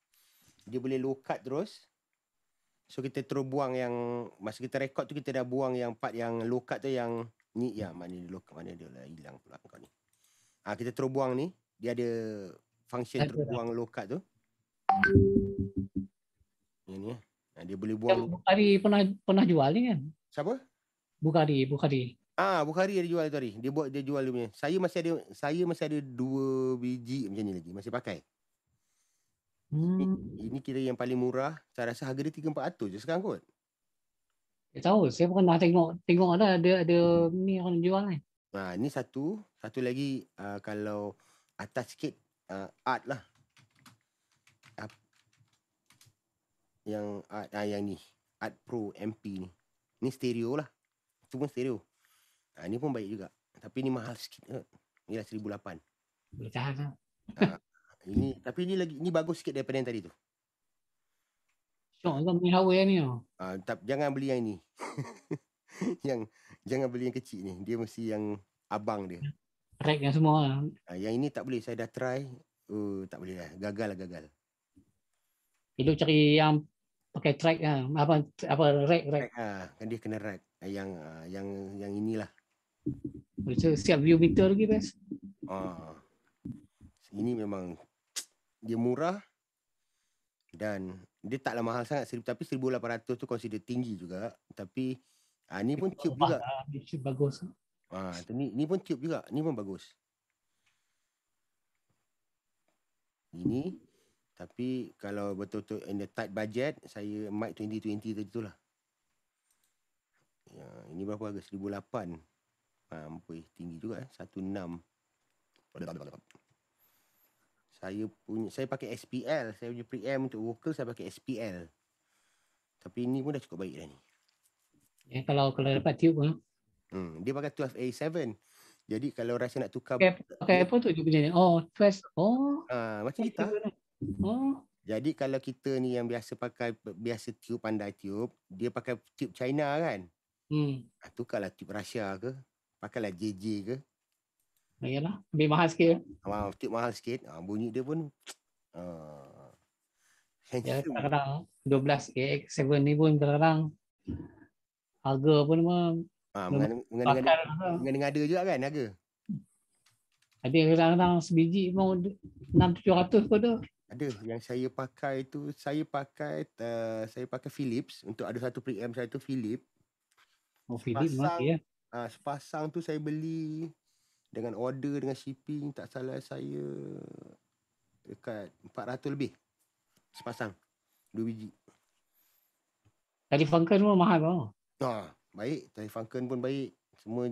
So kita terus buang yang masa kita record tu, kita dah buang yang part yang low cut tu, yang ni mana dia low cut, mana dia lah hilang pula kau ni. Kita terus buang ni, dia ada function terus buang low cut tu. Ini dia boleh buang. Bukhari pernah jual ni kan? Siapa? Bukhari. Bukhari ada jual tu hari. Dia jual dia punya. Saya masih ada 2 biji macam ni lagi, masih pakai. Ini kira yang paling murah. Saya rasa harga dia 300-400 je sekarang kot. Saya tahu, saya pernah tengok ada ni orang jual ni. Ni satu lagi kalau atas sikit art lah. Yang art yang ni, Art Pro MP ni. Ni stereo lah. Itu pun stereo. Ni pun baik juga. Tapi ni mahal sikit. Ni dah 1,800. Boleh tahan lah. Tapi ni bagus sikit daripada yang tadi tu. Syok kan beli hardware ni. Jangan beli yang ni. Jangan beli yang kecil ni. Dia mesti yang abang dia. Rack yang semua lah. Yang ini tak boleh. Saya dah try. Tak boleh lah. Gagal. Itu cari yang pakai track lah. Apa rack. Kan dia kena rack. Yang inilah. Boleh siap view meter lagi best. Ini memang dia murah dan dia taklah mahal sangat, tapi 1,800 tu consider tinggi juga. Tapi ni pun tube juga. Tube bagus. Ni pun tube juga. Ni pun bagus. Ini tapi kalau betul-betul in the tight budget, saya mic 2020 tadi tu lah. Ini berapa harga? 1,800. Tinggi juga 16. Saya pakai SPL. Saya punya preamp untuk vocal saya pakai SPL. Tapi ini pun dah cukup baik dah ni. Kalau dapat tube lah. Dia pakai 12A7. Jadi kalau rasa nak tukar pakai apa tu dia punya ni? 12. Macam gitar. Jadi kalau kita ni yang biasa tube, pandai tube, dia pakai tube China kan. Tukarlah tube Russia ke, pakailah JJ ke. Yalah, lebih mahal sikit. Tip mahal sikit. Bunyi dia pun uh, Ya, handsome. kadang-kadang 12 AX7 ni pun kadang-kadang harga pun memang bakal. Mengada-ngada juga kan harga. Ada kadang-kadang sebiji mau 600-700 pun tu. Ada yang saya pakai tu, saya pakai Philips untuk ada satu preamp saya tu Philips. Oh, Philip mati ya. Sepasang tu saya beli dengan order dengan shipping tak salah saya dekat 400 lebih sepasang 2 biji. Tadi Funken pun mahal bang. Baik, tadi Funken pun baik. Semua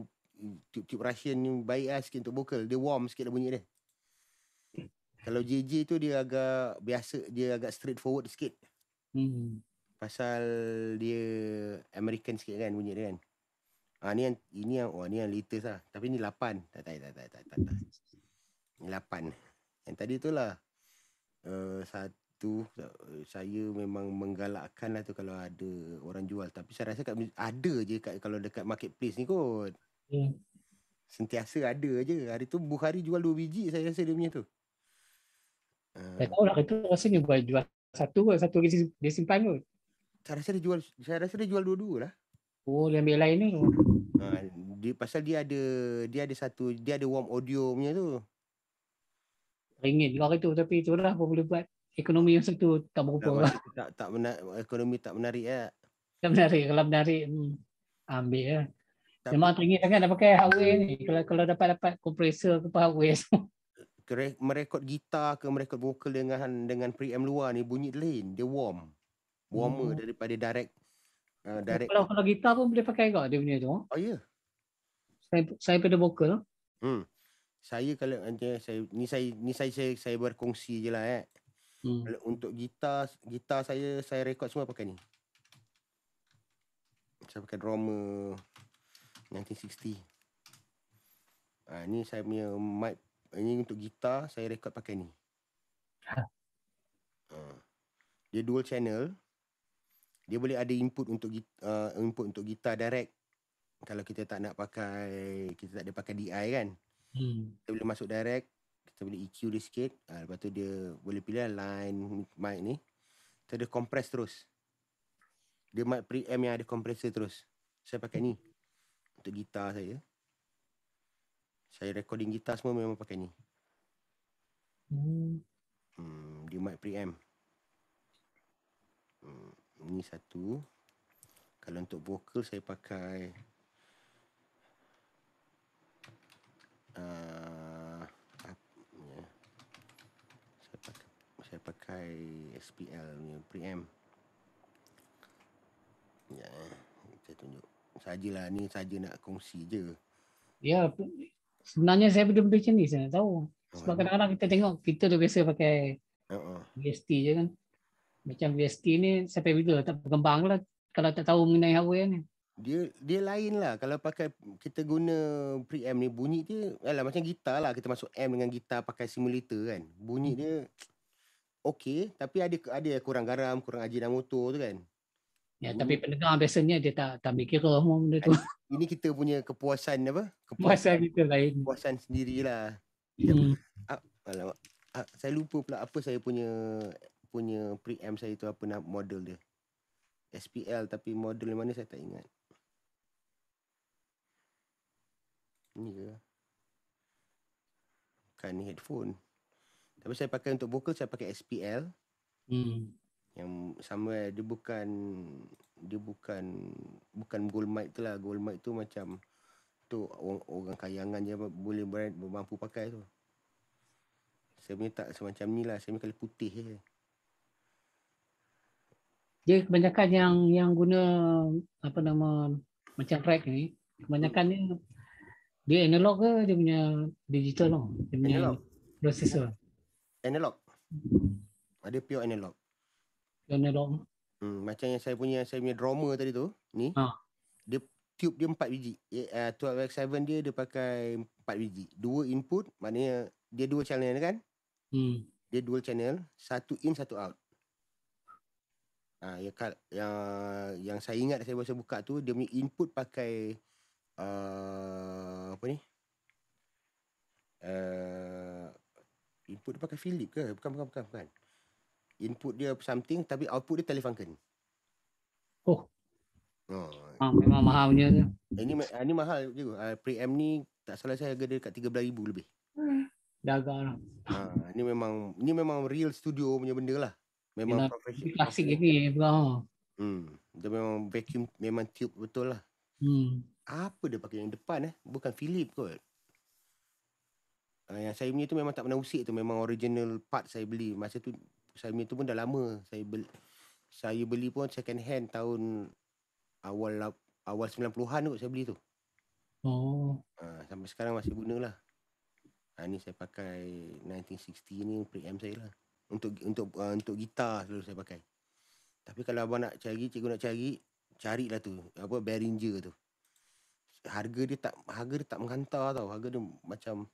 tube-tube Russian ni baik lah sikit untuk vocal. Dia warm sikit lah bunyi dia. Kalau JJ tu dia agak biasa, dia agak straightforward sikit. Pasal dia American sikit kan bunyi dia kan. Ini yang latest lah. Tapi ni 8. Tak. Ni 8. Yang tadi tu lah satu saya memang menggalakkan lah tu kalau ada orang jual. Tapi saya rasa ada je kalau dekat marketplace ni kot. Sentiasa ada je. Hari tu Bukhari jual 2 biji saya rasa dia punya tu. Tak tahu lah, itu rasanya buat jual satu lagi dia simpan kot. Saya rasa dia jual dua-dua lah. Oh, dia ambil lain ni. Pasal dia ada warm audio punya tu. Ringgit luar itu, tapi itulah apa boleh buat. Ekonomi yang satu tak berapa. Ekonomi tak menarik ya. Tak menarik, kalau menarik ambil ya. Memang ringgit sangat dah pakai hardware ni. Kalau dapat kompresor ke hardware semua. Merekod gitar ke merekod vokal dengan preamp luar ni bunyi lain. Dia warmer daripada direct. Kalau gitar pun boleh pakai kau dia punya tu. Oh ya. Saya pada vokal. Saya kalau saya berkongsi je lah Kalau untuk gitar saya rekod semua pakai ni. Saya pakai Drummer 1960. Ni saya punya mic. Ini untuk gitar saya rekod pakai ni. Dia dual channel. Dia boleh ada input untuk gitar direct. Kalau kita tak nak pakai, kita tak ada pakai DI kan. Kita boleh masuk direct. Kita boleh EQ dia sikit. Lepas tu dia boleh pilih line mic ni. Kita ada compress terus. Dia mic preamp yang ada compressor terus. Saya pakai ni untuk gitar saya. Saya recording gitar semua memang pakai ni. Dia mic preamp. Ni satu. Kalau untuk vocal saya pakai saya pakai SPL punya preamp. Ya, saya tunjuk. Sajalah ni saja nak kongsi je. Ya, sebenarnya saya benda-benda macam ni saya nak tahu. Sebab kadang-kadang kita tengok kita dah biasa pakai VST je kan. Macam VST ni sampai bila tak berkembang lah kalau tak tahu mengenai hardware ni. Dia lain lah. Kalau pakai kita guna preamp ni bunyi dia macam gitar lah. Kita masuk amp dengan gitar pakai simulator kan. Bunyi dia okey, tapi ada kurang garam, kurang Ajinomoto tu kan. Ya, tapi pendengar biasanya dia tak kira benda tu. Ini kita punya kepuasan apa? Kepuasan kita lain. Kepuasan sendirilah. Alamak. Saya lupa pula apa saya punya preamp saya tu apa nama model dia. SPL tapi model mana saya tak ingat. Ni ke? Bukan ni headphone. Tapi saya pakai untuk vokal saya pakai SPL. Yang sama dia bukan gold mic tu lah. Gold mic tu macam tu orang kayangan je boleh mampu pakai tu. Saya punya tak semacam ni lah. Saya punya kali putih je. Dia kebanyakan yang guna apa nama macam rack ni, kebanyakan ni dia analog ke dia punya digital tau? Dia punya analog. Processor. Analog. Ada pure analog. Analog. Macam yang saya punya drummer tadi tu, ni. Dia tube dia 4 biji. 12X7 dia pakai 4 biji. 2 input, maknanya dia dual channel kan? Dia dual channel, satu in, satu out. Yang saya ingat saya baru buka tu, dia punya input pakai apa ni? Input dia pakai Philip ke? Bukan. Input dia something tapi output dia Telefunken. Oh, Oh. memang mahalnya tu. Ini mahal juga. Preamp ni tak salah saya harga dia dekat 13,000 lebih. Dah agak lah. Ni memang real studio punya benda lah. Memang Yelah, professional. klasik ini pula. Dia memang vacuum, memang tube betul lah. Apa dia pakai yang depan bukan Philip kot. Yang saya punya tu memang tak pernah usik tu, memang original part saya beli. Masa tu saya punya tu pun dah lama. Saya beli pun second hand tahun awal 90-an kot saya beli tu. Oh. Sampai sekarang masih guna lah. Ni saya pakai 1960 ni preamp saya lah. Untuk gitar selalu saya pakai. Tapi kalau abang nak cari, cikgu nak cari, carilah tu apa Behringer tu. Harga dia tak menghantar tau. Harga dia macam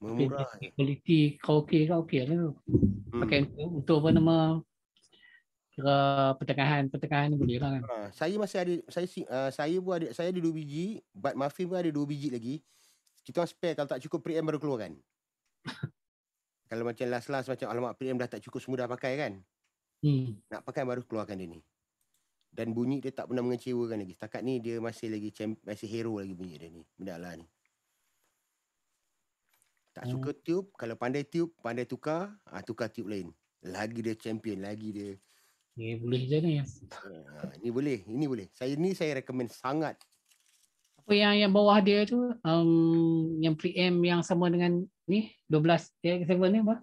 memurah. Kualiti kau okey lah tu. Pakai untuk apa nama, kira pertengahan ni boleh lah kan. Saya masih ada, saya pun ada, saya ada 2 biji, Bud Muffin pun ada 2 biji lagi. Kita orang spare, kalau tak cukup preamp baru keluarkan. Kalau macam last macam alamak preamp dah tak cukup, semua dah pakai kan. Nak pakai baru keluarkan dia ni. Dan bunyi dia tak pernah mengecewakan lagi. Setakat ni dia masih hero lagi bunyi dia ni. Benda lah ni. Tak suka tube, kalau pandai tukar, tukar tube lain. Lagi dia champion, lagi dia. Boleh je ni. Ini boleh. Saya recommend sangat. Apa yang bawah dia tu, yang preamp yang sama dengan ni 12 A7 ni apa?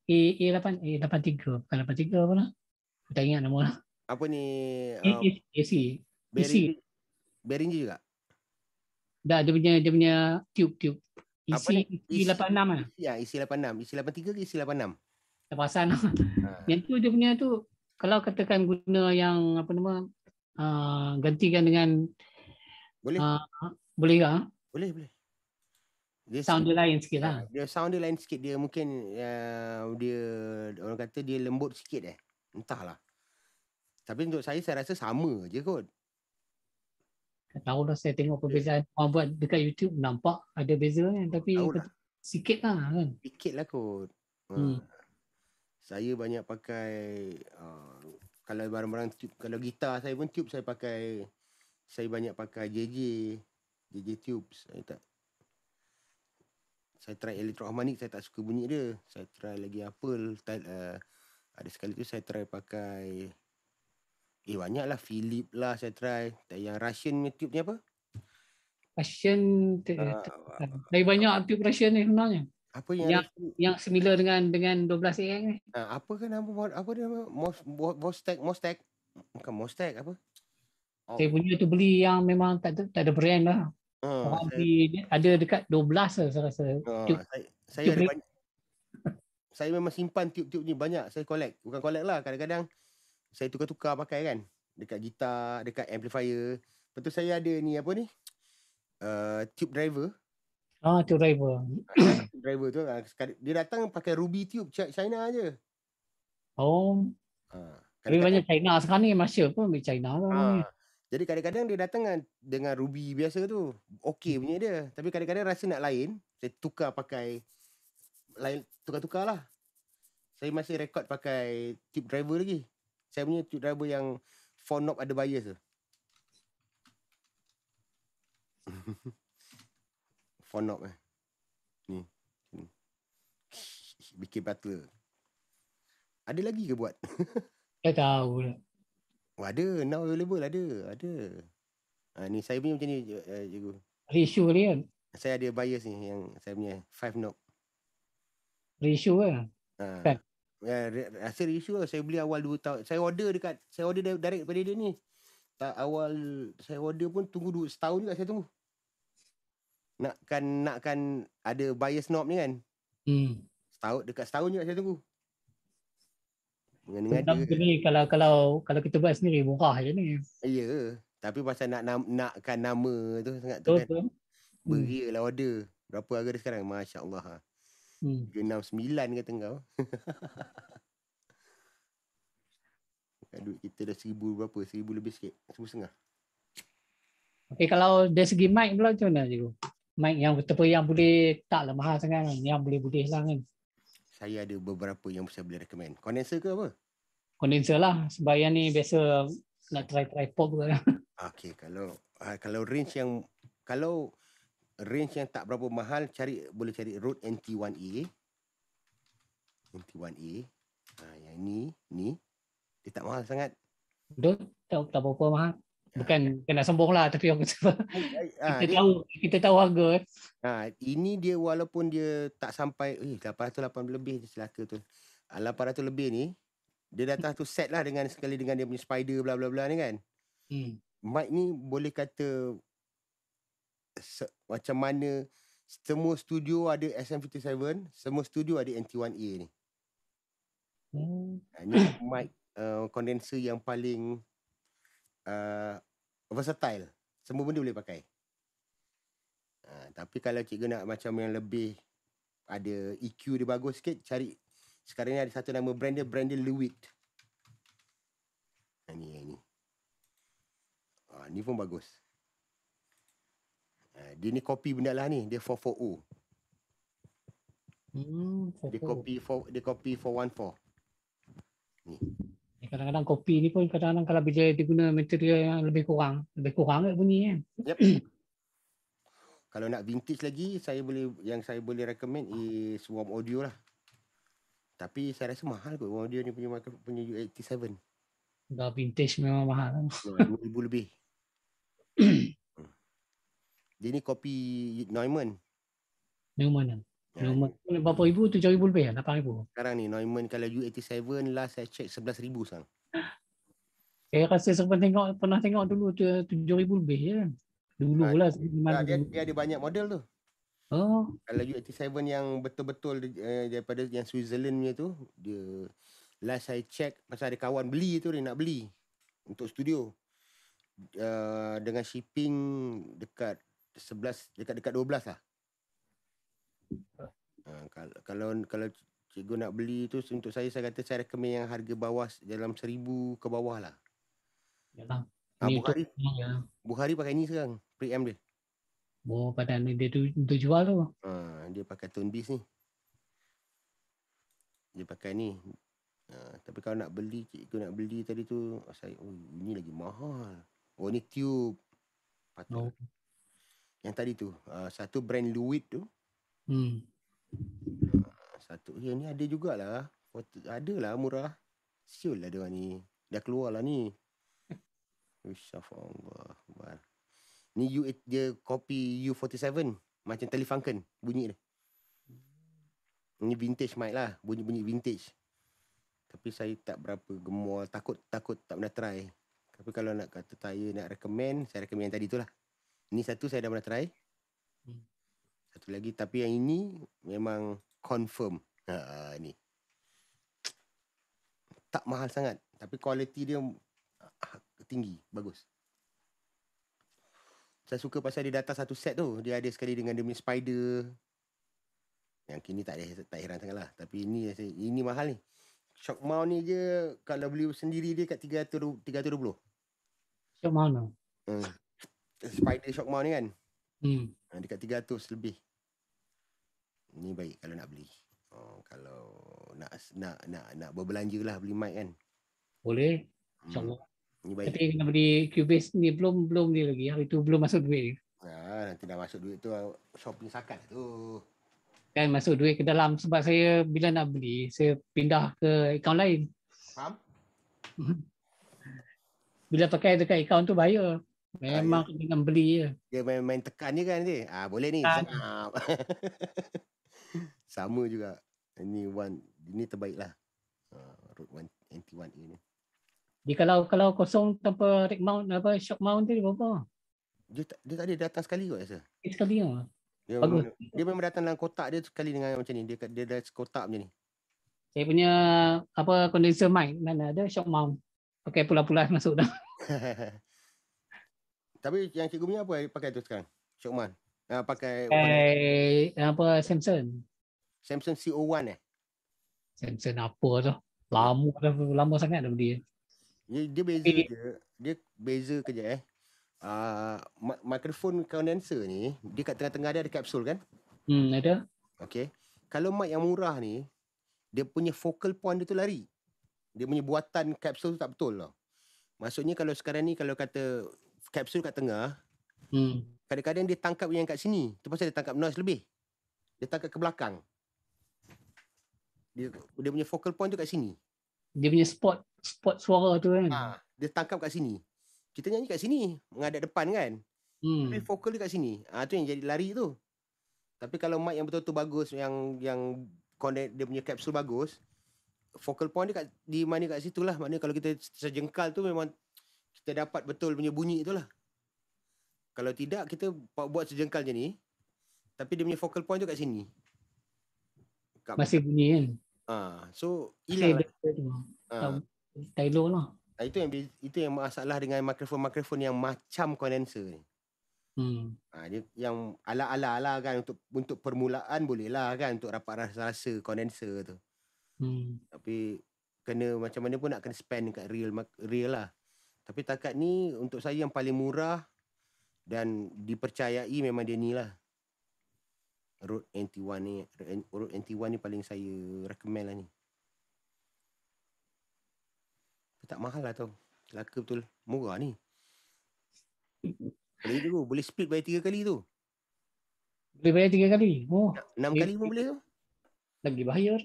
A83 bukan 83 apa lah? Tak ingat nama lah. Apa ni? AC. Behringer juga. Dah dia punya tube. Apa ni? EC86 lah. Ya, EC86. EC83 ke EC86? Tak perasan. Yang tu dia punya tu, kalau katakan guna yang apa nama, gantikan dengan boleh. Boleh ke? Boleh. Sound dia lain sikit lah. Dia sound dia lain sikit. Dia mungkin dia orang kata dia lembut sikit entahlah. Tapi untuk saya rasa sama je kot. Tak tahu lah, saya tengok perbezaan orang buat dekat YouTube, nampak ada beza kan, tapi sikit lah kan. Sikit lah kot. Saya banyak pakai kalau barang-barang tube, kalau gitar saya pun tube saya banyak pakai JJ tubes. Saya try Electro-Harmonix, saya tak suka bunyi dia. Saya try lagi Apple. Ada sekali tu saya try pakai banyak lah, Philip lah saya try. Yang Russian tube ni apa? Russian, saya banyak tube Russian ni sebenarnya. Apa yang similar dengan 12AX ni? Apa kan nama? Apa dia nama? Mostek. Bukan Mostek, apa? Saya punya tu beli yang memang tak ada brand lah. Orang ada dekat 12 lah saya rasa. Saya ada banyak. Saya memang simpan tube-tube ni banyak. Saya collect. Bukan collect lah. Kadang-kadang saya tukar-tukar pakai kan. Dekat gitar, dekat amplifier. Lepas tu saya ada ni apa ni? Tube driver. Tube driver. Tube driver tu dia datang pakai Ruby tube China aje. Tapi banyak China sekarang ni, Malaysia pun ambil China lah. Jadi kadang-kadang dia datang dengan Ruby biasa tu. Okey punya dia. Tapi kadang-kadang rasa nak lain, saya tukar pakai lain, tukar-tukar lah. Saya masih rekod pakai tube driver lagi. Saya punya tube driver yang 4 knob ada bias tu. 4 knob ni. Bikin butler. Ada lagi ke buat? Saya tahu lah. Ada, now available ada. Ni saya punya macam ni cikgu. Ratio ni kan? Saya ada bias ni yang saya punya 5 knob. Ratio kan? Kan? Rasa ratio saya beli awal 2 tahun. Saya order direct daripada dia ni. Awal saya order pun tunggu setahun juga saya tunggu. Nakkan ada bias knob ni kan. Dekat setahun juga saya tunggu. Ni kalau kita buat sendiri murah je ni. Ya, tapi pasal nakkan nama tu sangat tu kan. Berilah order. Berapa harga dia sekarang? Masya-Allah. 369 kata kau. Duit kita dah 1,000 berapa? 1,000 lebih sikit. 1,500. Okey, kalau dari segi mic pula macam mana cikgu? mic yang betul-betul yang boleh taklah mahal sangat kan. Yang boleh lah kan. Saya ada beberapa yang saya boleh recommend. Condenser ke apa? Condenser lah. Sebab yang ni biasa nak try tripod ke lah. Okey, kalau range yang tak berapa mahal, boleh cari Rode NT1A. NT1A. Yang ni dia tak mahal sangat. Betul? Tak berapa mahal. Bukan nak sombong lah, tapi aku kita tahu harga. Ini dia walaupun dia tak sampai 880 lebih je celaka tu. 800 lebih ni dia datang tu set lah sekali dengan dia punya spider bla bla bla ni kan. Mic ni boleh kata macam mana semua studio ada SM57, semua studio ada NT1A ni. Ini mic condenser yang paling versatile. Semua benda boleh pakai. Tapi kalau cikgu nak macam yang lebih ada EQ dia bagus sikit, cari sekarang ni ada satu nama brand dia Lewitt. Ni pun bagus. Dia ni copy benda lah ni, dia 440. Dia copy 414. Ni. Kadang-kadang kopi ni pun kadang-kadang kalau bila diguna material yang lebih kurang ke bunyi kan. Yep. Kalau nak vintage lagi, saya boleh recommend is Warm Audio lah. Tapi saya rasa mahal kot Warm Audio ni punya U87. Dah vintage memang mahal. $2,000 lebih. Dia ni kopi Neumann. Neumann berapa ribu? 7,000 lebih lah? 8,000? Sekarang ni Neumann kalau U87 last saya check 11,000 sekarang. Saya rasa pernah tengok dulu 7,000 lebih je kan. Dulu lah. Dia ada banyak model tu. Kalau U87 yang betul-betul daripada yang Switzerland punya tu, dia last saya check pasal ada kawan beli tu, dia nak beli untuk studio. Dengan shipping dekat 12 lah. Kalau cikgu nak beli tu, untuk saya kata saya recommend yang harga bawah dalam 1,000 ke bawah lah. Yalah. Buhari pakai ni sekarang, preamp dia. Pada dia tu jual tu. Dia pakai tone bass ni. Dia pakai ni. Tapi kalau nak beli, cikgu nak beli tadi tu, ini lagi mahal. Ni tube. Patut. Yang tadi tu, satu brand Lewitt tu. Satu ni ada jugalah. Ada lah murah. Siul lah dia ni. Dah keluar lah ni. Insya-Allah. Ni dia copy U47 macam Telefunken bunyi dia. Ni vintage mic lah, bunyi vintage. Tapi saya tak berapa gemar, takut tak pernah try. Tapi kalau nak kata saya nak recommend, saya recommend yang tadi tu lah. Ni satu saya dah pernah try. Satu lagi, tapi yang ini memang confirm. Ni. Tak mahal sangat, tapi kualiti dia tinggi, bagus. Saya suka pasal dia datang satu set tu. Dia ada sekali dengan dia punya spider. Yang kini tak heran sangat lah. Tapi ini mahal ni. Shock mount ni je, kalau beli sendiri dia kat 320. Shock mount tu? Spider shock mount ni kan? Dekat 300 lebih. Ni baik kalau nak beli. Kalau nak berbelanja lah beli mic kan. Boleh. InsyaAllah. Ni baik. Tapi kena beli Cubase ni belum dia lagi. Hari tu belum masuk duit. Nanti dah masuk duit tu shopping sakat tu. Kan masuk duit ke dalam sebab saya bila nak beli saya pindah ke akaun lain. Faham? Bila pakai dekat akaun tu bayar. Memang kena beli je. Dia main tekan je kan dia. Boleh ni. Sama juga. Ini terbaik lah. Rode NT1A ni. Jadi kalau kosong tanpa rack mount shock mount dia berapa? Dia tak ada datang sekali kot rasa. Sekali lah. Dia memang datang dalam kotak dia sekali dengan macam ni. Dia dah kotak macam ni. Saya punya condenser mic mana ada shock mount. Pakai pula-pula masuk dah. Tapi yang cikgu punya apa pakai tu sekarang? Shock mount. Pakai Samsung. Samsung CO1 Samsung apa tu? Lama sangat dah beli. Dia beza je. Dia beza kejap Mikrofon condenser ni, dia kat tengah-tengah dia ada kapsul kan? Ada. Okay. Kalau mic yang murah ni, dia punya focal point dia tu lari. Dia punya buatan kapsul tu tak betul tau. Maksudnya kalau sekarang ni, kalau kata kapsul kat tengah, kadang-kadang dia tangkap yang kat sini. Tu pasal dia tangkap noise lebih. Dia tangkap ke belakang. Dia punya focal point tu kat sini. Dia punya spot suara tu kan. Dia tangkap kat sini. Kita nyanyi kat sini, menghadap depan kan. Tapi focal dia kat sini. Tu yang jadi lari tu. Tapi kalau mic yang betul-betul bagus, yang dia punya kapsul bagus, focal point dia di mana kat situ lah. Maknanya kalau kita sejengkal tu memang kita dapat betul punya bunyi tu lah. Kalau tidak, kita buat sejengkal je ni, tapi dia punya focal point tu kat sini. Masih bunyi kan. So hilang lah. Stylo lah. Itu yang masalah dengan mikrofon yang macam condenser ni. Dia yang ala-ala kan, untuk permulaan boleh lah kan, untuk rapat rasa condenser tu. Tapi kena macam mana pun nak kena spend kat real lah. Tapi takat ni untuk saya yang paling murah dan dipercayai memang dia ni lah. Rode NT1 ni. Rode NT1 ni paling saya recommend lah ni. Tak mahal lah tau. Celaka betul. Murah ni. Boleh split bayar 3 kali tu. Boleh bayar 3 kali? 6 kali pun boleh tu. Lagi bayar.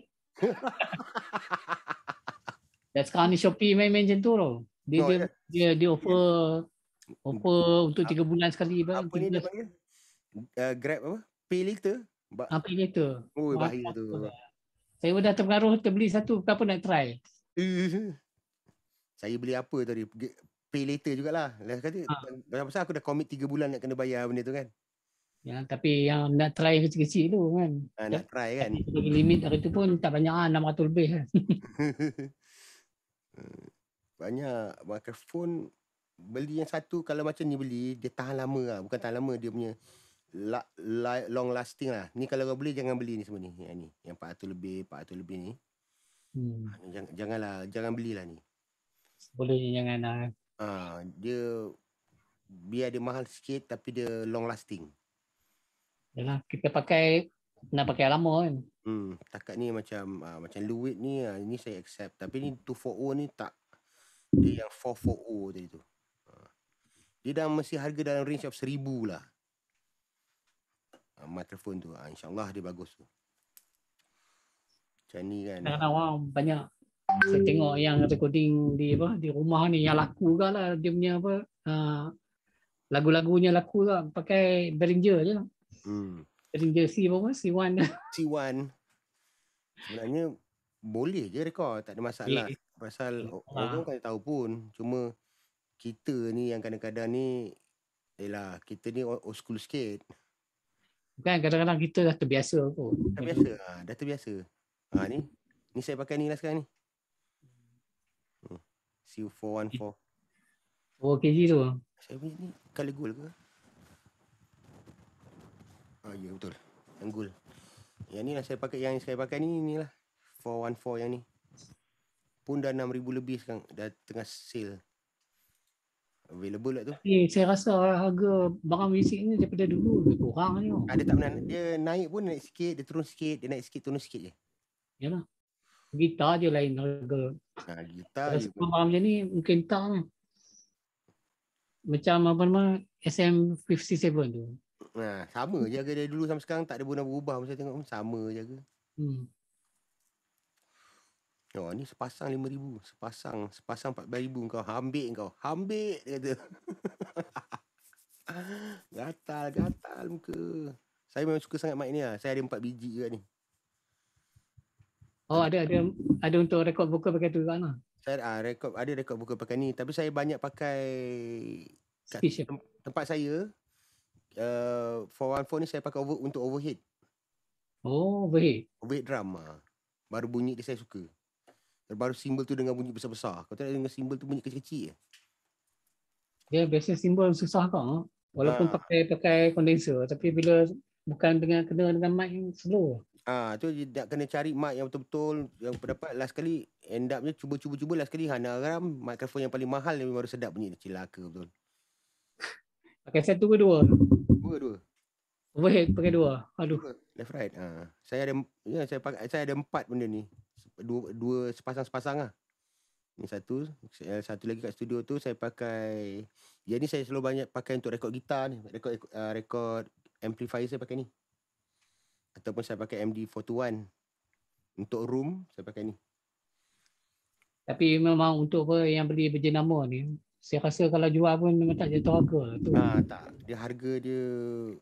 Dan sekarang ni Shopee main macam tu tau. Dia offer untuk 3 bulan sekali. Apa ni dia panggil? Grab apa? Pay later? Pay later. Bahaya tu. Saya dah terpengaruh terbeli satu. Kenapa nak try? Saya beli apa tadi? Pay later jugalah. Pasal aku dah commit 3 bulan nak kena bayar benda tu kan. Ya, tapi yang nak try kecil-kecil tu kan. Nak try kan. Bagi limit hari tu pun tak banyak 600 lebih kan. Banyak mikrofon. Beli yang satu, kalau macam ni beli, dia tahan lama lah. Bukan tahan lama, dia punya long lasting lah. Ni kalau kau beli, jangan beli ni semua ni. Yang 400 lebih ni. Jangan belilah ni. Boleh jangan lah. Dia biar dia mahal sikit, tapi dia long lasting. Yalah, kita nak pakai lama kan. Takat ni macam Luit ni, ni saya accept. Tapi ni 240 ni tak. Dia yang 440 tadi tu. Dia dah mesti harga dalam range of 1,000 lah. Mikrofon tu. InsyaAllah dia bagus tu. Macam ni kan. Kadang-kadang orang banyak. Saya tengok yang recording di rumah ni yang laku ke lah. Dia punya lagu-lagunya laku lah. Pakai Behringer je lah. Behringer C1. C1. Sebenarnya boleh je rekod. Tak ada masalah. Pasal orang kan tahu pun. Cuma kita ni yang kadang-kadang ni, kita ni old school sikit. Kan kadang-kadang kita dah terbiasa pun. Dah terbiasa. Ni saya pakai ni lah sekarang ni. CU414. 4kg tu. Saya punya ni color gold ke? Ya betul. Yang gold. Yang ni lah saya pakai ni lah. 414 yang ni. Pun dah 6,000 lebih sekarang. Dah tengah sale. Available lah tu. Saya rasa harga barang muzik ni daripada dulu lebih kurang ni. Dia tak pernah. Dia naik pun naik sikit, dia turun sikit, dia naik sikit, turun sikit je. Yalah. Gitar je lain harga. Gitar je. Barang macam ni mungkin tak lah. Macam SM57 tu. Sama je harga dari dulu sampai sekarang. Tak ada pun berubah. Saya tengok pun sama je harga. Ni sepasang 5,000. Sepasang 14,000 kau. Ambil dia kata. Gatal muka. Saya memang suka sangat mic ni lah. Saya ada 4 biji juga ni. Ada untuk rekod vokal pakai tu kan lah. Saya ada rekod vokal pakai ni. Tapi saya banyak pakai kat tempat saya. 414 ni saya pakai untuk overhead. Overhead. Overhead drum lah. Baru bunyi dia saya suka. Baru simbol tu dengan bunyi besar-besar. Kalau tak dengan simbol tu bunyi kecil-kecil je. Dia biasa simbol susah kau. Walaupun pakai condenser. Tapi bila bukan kena dengan mic yang slow. Tu nak kena cari mic yang betul-betul. Yang pendapat last kali. End upnya cuba last kali. Hana Aram. Mikrofon yang paling mahal yang baru sedap bunyi. Celaka betul. Pakai satu ke dua? Dua. Overhead pakai dua. Aduh. Dua. Left right. Saya ada 4 benda ni. Dua sepasang-sepasang lah. Ni satu lagi kat studio tu saya pakai. Yang ni saya selalu banyak pakai untuk rekod gitar ni, rekod amplifier saya pakai ni. Ataupun saya pakai MD421. Untuk room saya pakai ni. Tapi memang untuk apa yang beli berjenama ni, saya rasa kalau jual pun memang tak jatuh harga tu. Tak. Dia harga dia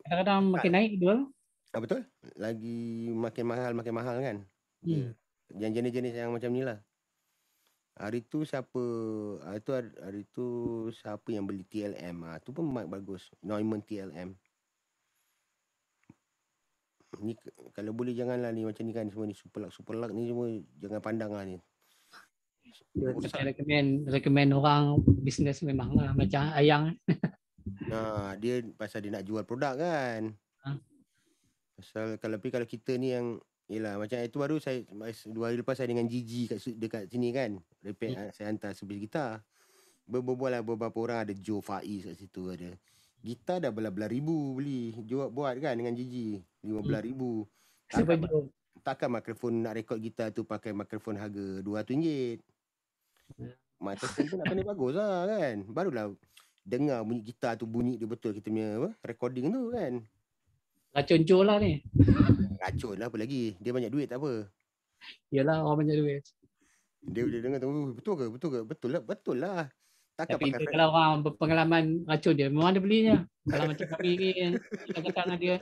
Kadang-kadang makin naik jual. betul. Lagi makin mahal kan. Dia yang jenis-jenis yang macam ni lah. Hari tu siapa yang beli TLM tu pun mic bagus. Neumann TLM. Ni kalau boleh janganlah ni macam ni kan, semua ni super luck ni semua jangan pandang lah ni. Saya recommend orang bisnes memang lah macam Ayang. Dia pasal dia nak jual produk kan. Pasal kalau kita ni yang yelah macam itu baru saya 2 hari lepas saya dengan Gigi dekat sini kan. Repair saya hantar sebis gitar. Berbual lah beberapa orang, ada Joe Faiz kat situ ada. Gitar dah belas-belas ribu beli. Buat kan dengan Gigi. 15,000. Takkan mikrofon nak rekod gitar tu pakai mikrofon harga RM200. Mikrofon tu nak kena bagus lah kan. Barulah dengar bunyi gitar tu, bunyi dia betul kita punya recording tu kan. Racun Joe lah ni. Racun lah apa lagi. Dia banyak duit tak apa. Yalah orang banyak duit. Dia dengar tu betul lah. Tapi kalau orang berpengalaman racun dia, memang dia belinya. Kalau macam kami ni, kita kata dengan dia,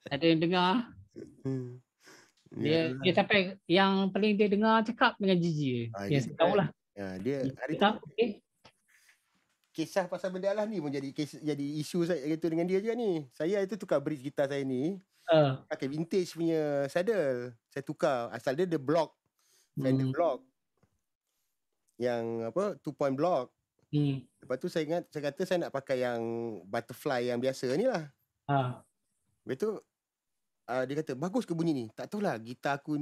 ada yang dengar. Dia sampai yang paling dia dengar cakap dengan Gigi. Yang saya tahulah. Dia hari tu kisah pasal benda lah ni pun jadi isu saya gitu dengan dia juga ni. Saya itu tukar bridge gitar saya ni. Pakai vintage punya saddle. Saya tukar. Asal dia block. Fender block. Yang 2-point block. Lepas tu saya kata saya nak pakai yang butterfly yang biasa ni lah. Lepas tu dia kata bagus ke bunyi ni? Tak tahulah, gitar aku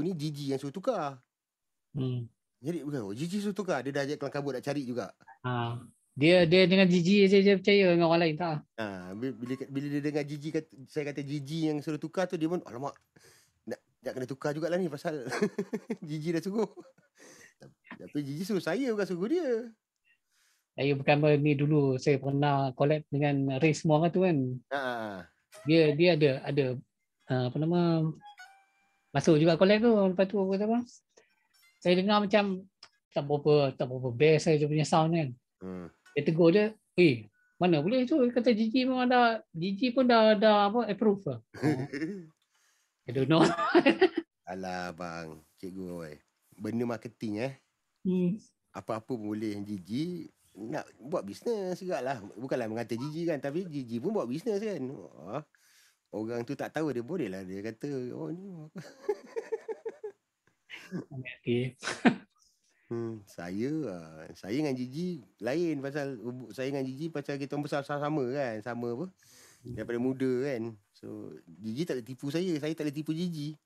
ni Gigi yang suruh tukar. Jadi Gigi suruh tukar. Dia dah ajak kelang kabut nak cari juga. Dia dengan Gigi je percaya, dengan orang lain tak. Bila dia dengar Gigi saya kata Gigi yang suruh tukar tu, dia pun alamak nak kena tukar jugalah ni pasal Gigi dah suruh. Tapi Gigi suruh saya, bukan suruh dia. Saya bukan ni dulu saya pernah collab dengan Ray semua tu kan. Dia ada apa nama, masuk juga collab tu. Lepas tu apa, saya dengar macam tak berapa best saya punya sound kan. Dia tegur dia, mana boleh tu, kata Gigi memang Gigi pun dah apa approve lah. I don't know. Alah bang, cikgu oi. Benda marketing apa-apa pun boleh. Gigi nak buat bisnes juga lah. Bukanlah mengata Gigi kan, tapi Gigi pun buat bisnes kan. Orang tu tak tahu, dia boleh lah dia kata ni saya dengan Gigi lain. Pasal saya dengan Gigi pasal kita besar sama kan, sama apa daripada muda kan. So Gigi tak boleh tipu saya tak boleh tipu Gigi.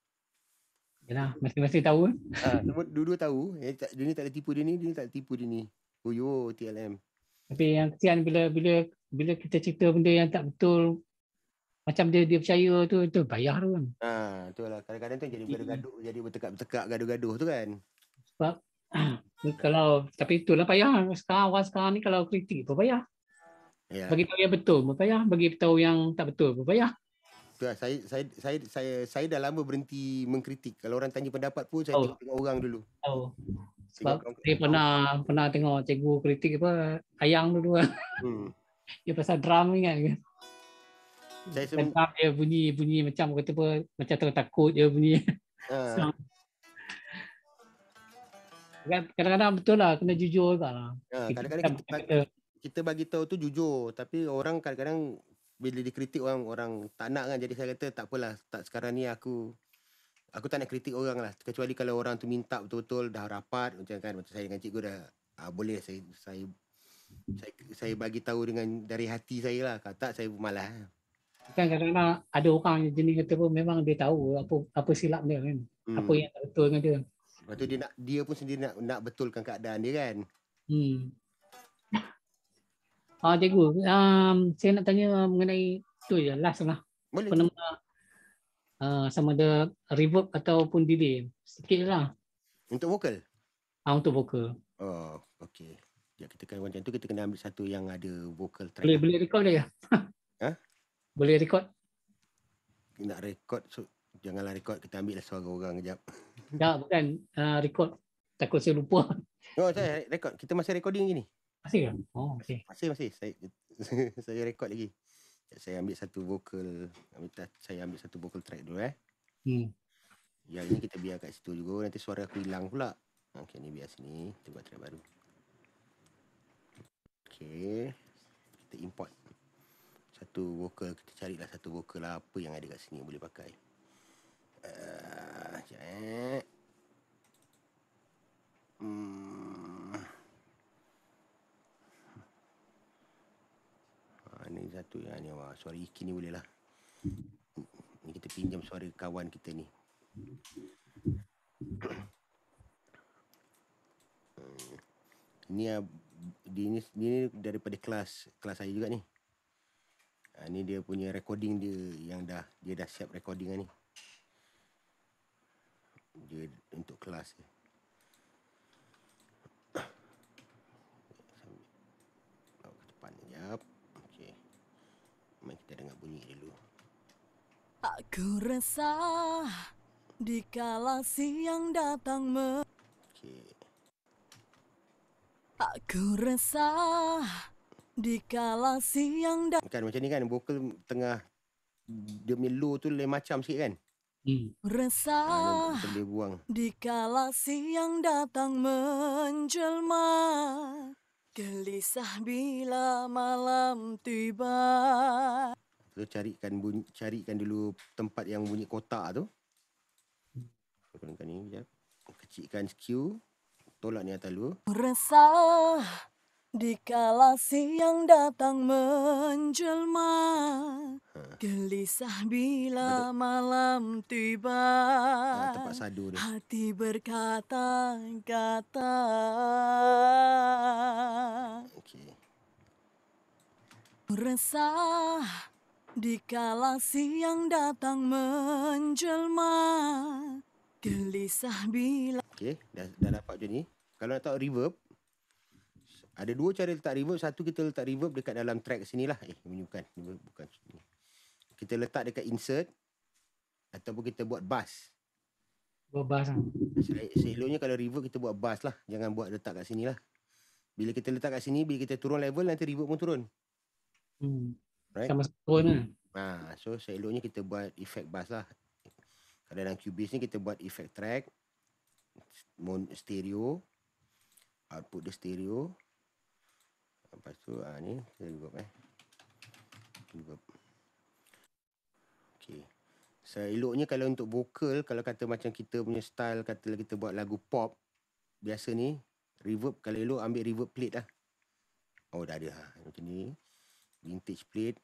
Yalah, masing-masing tahu. Dua-dua tahu. Dia ni tak boleh tipu dia ni tak boleh tipu dia ni. TLM. Tapi yang kesian bila kita cerita benda yang tak betul, macam dia percaya tu payah tu kan. Betul lah. Kadang-kadang tu jadi gaduh-gaduh, jadi bertekak gaduh-gaduh tu kan. Sebab kalau tapi itulah payah orang sekarang ni, kalau kritik pun payah. Bagi tahu yang betul pun payah, bagi tahu yang tak betul pun payah. Saya dah lama berhenti mengkritik. Kalau orang tanya pendapat pun saya tengok orang dulu. Sebab saya pernah tengok cikgu kritik apa Ayang dulu kan. Dia pasal drum ni kan. Dia bunyi macam kata apa, macam takut dia bunyi. Kadang-kadang betul lah, kena jujur juga lah. Kadang-kadang kita bagi tahu tu jujur, tapi orang kadang-kadang bila dikritik orang tak nak kan. Jadi saya kata tak apalah, sekarang ni aku tak nak kritik orang lah, kecuali kalau orang tu minta betul-betul dah rapat macam saya dengan cikgu dah boleh saya bagi tahu dari hati saya lah. Kalau tak saya malas. Kan kadang-kadang ada orang jenis kata pun memang dia tahu apa silap dia kan. Apa yang tak betul dengan dia. Lepas tu dia pun sendiri nak betulkan keadaan dia kan. Cikgu, saya nak tanya mengenai tu je, last lah. Boleh Apa tu. nama, sama ada reverb ataupun delay. Sikit lah. Untuk vokal. Untuk vokal. Oh, okey. Ya, kita kena macam tu, kita kena ambil satu yang ada vocal track Boleh lah. boleh record boleh ya? Ha? Boleh record? Nak record, so, janganlah record, kita ambil lah suara orang kejap. Tak, bukan. Record. Takut saya lupa. Oh, saya record. Kita masih recording lagi ni. Masih ke? Oh, okey. Masih. Saya record lagi. Saya ambil satu vocal, saya ambil satu vocal track dulu Yang ini kita biar kat situ juga, nanti suara aku hilang pula. Okey, ni biar sini, kita buat track baru. Okey, kita import satu vocal, kita carilah satu vocal apa yang ada kat sini yang boleh pakai. Sekejap. Ni satu yang ni, suara Iki ni boleh lah. Ni kita pinjam suara kawan kita ni. Ini daripada kelas saya juga ni. Ni dia punya recording dia yang dia dah siap recording ni. Dia untuk kelas dia. Bawa ke depan sekejap. Okey. Mari kita dengar bunyi dulu. Aku resah dikala siang datang Okey. Aku resah dikala siang datang Kan macam ni kan, vokal tengah dia punya low tu lain macam sikit kan. Resah Kita boleh buang. dikala siang datang menjelma, gelisah bila malam tiba. So, carikan dulu tempat yang bunyi kotak tu. Kurangkan ni sekejap. Kecilkan Q. Tolak ni atas dulu. Resah dikala siang datang menjelma, gelisah bila malam tiba. Tempat sadu ni. Hati berkata-kata. Okey. Resah dikala siang datang menjelma, gelisah bila. Okey, dah dapat macam ni. Kalau nak tahu reverb, ada dua cara letak reverb. Satu, kita letak reverb dekat dalam track sini lah. Bukan sini. Kita letak dekat insert ataupun kita buat bass. Buat bass lah. Seeloknya kalau reverb kita buat bass lah. Jangan buat letak kat sini lah. Bila kita letak kat sini, bila kita turun level, nanti reverb pun turun. Right? Sama turun lah. So seeloknya kita buat efek bass lah. Kalau dalam Cubase ni kita buat efek track, stereo, output dia stereo. Lepas tu ni reverb reverb. Okey. Seeloknya kalau untuk vokal, kalau kata macam kita punya style, katalah kita buat lagu pop biasa ni, reverb kalau elok ambil reverb plate lah. Oh, dah ada macam ni. Vintage plate.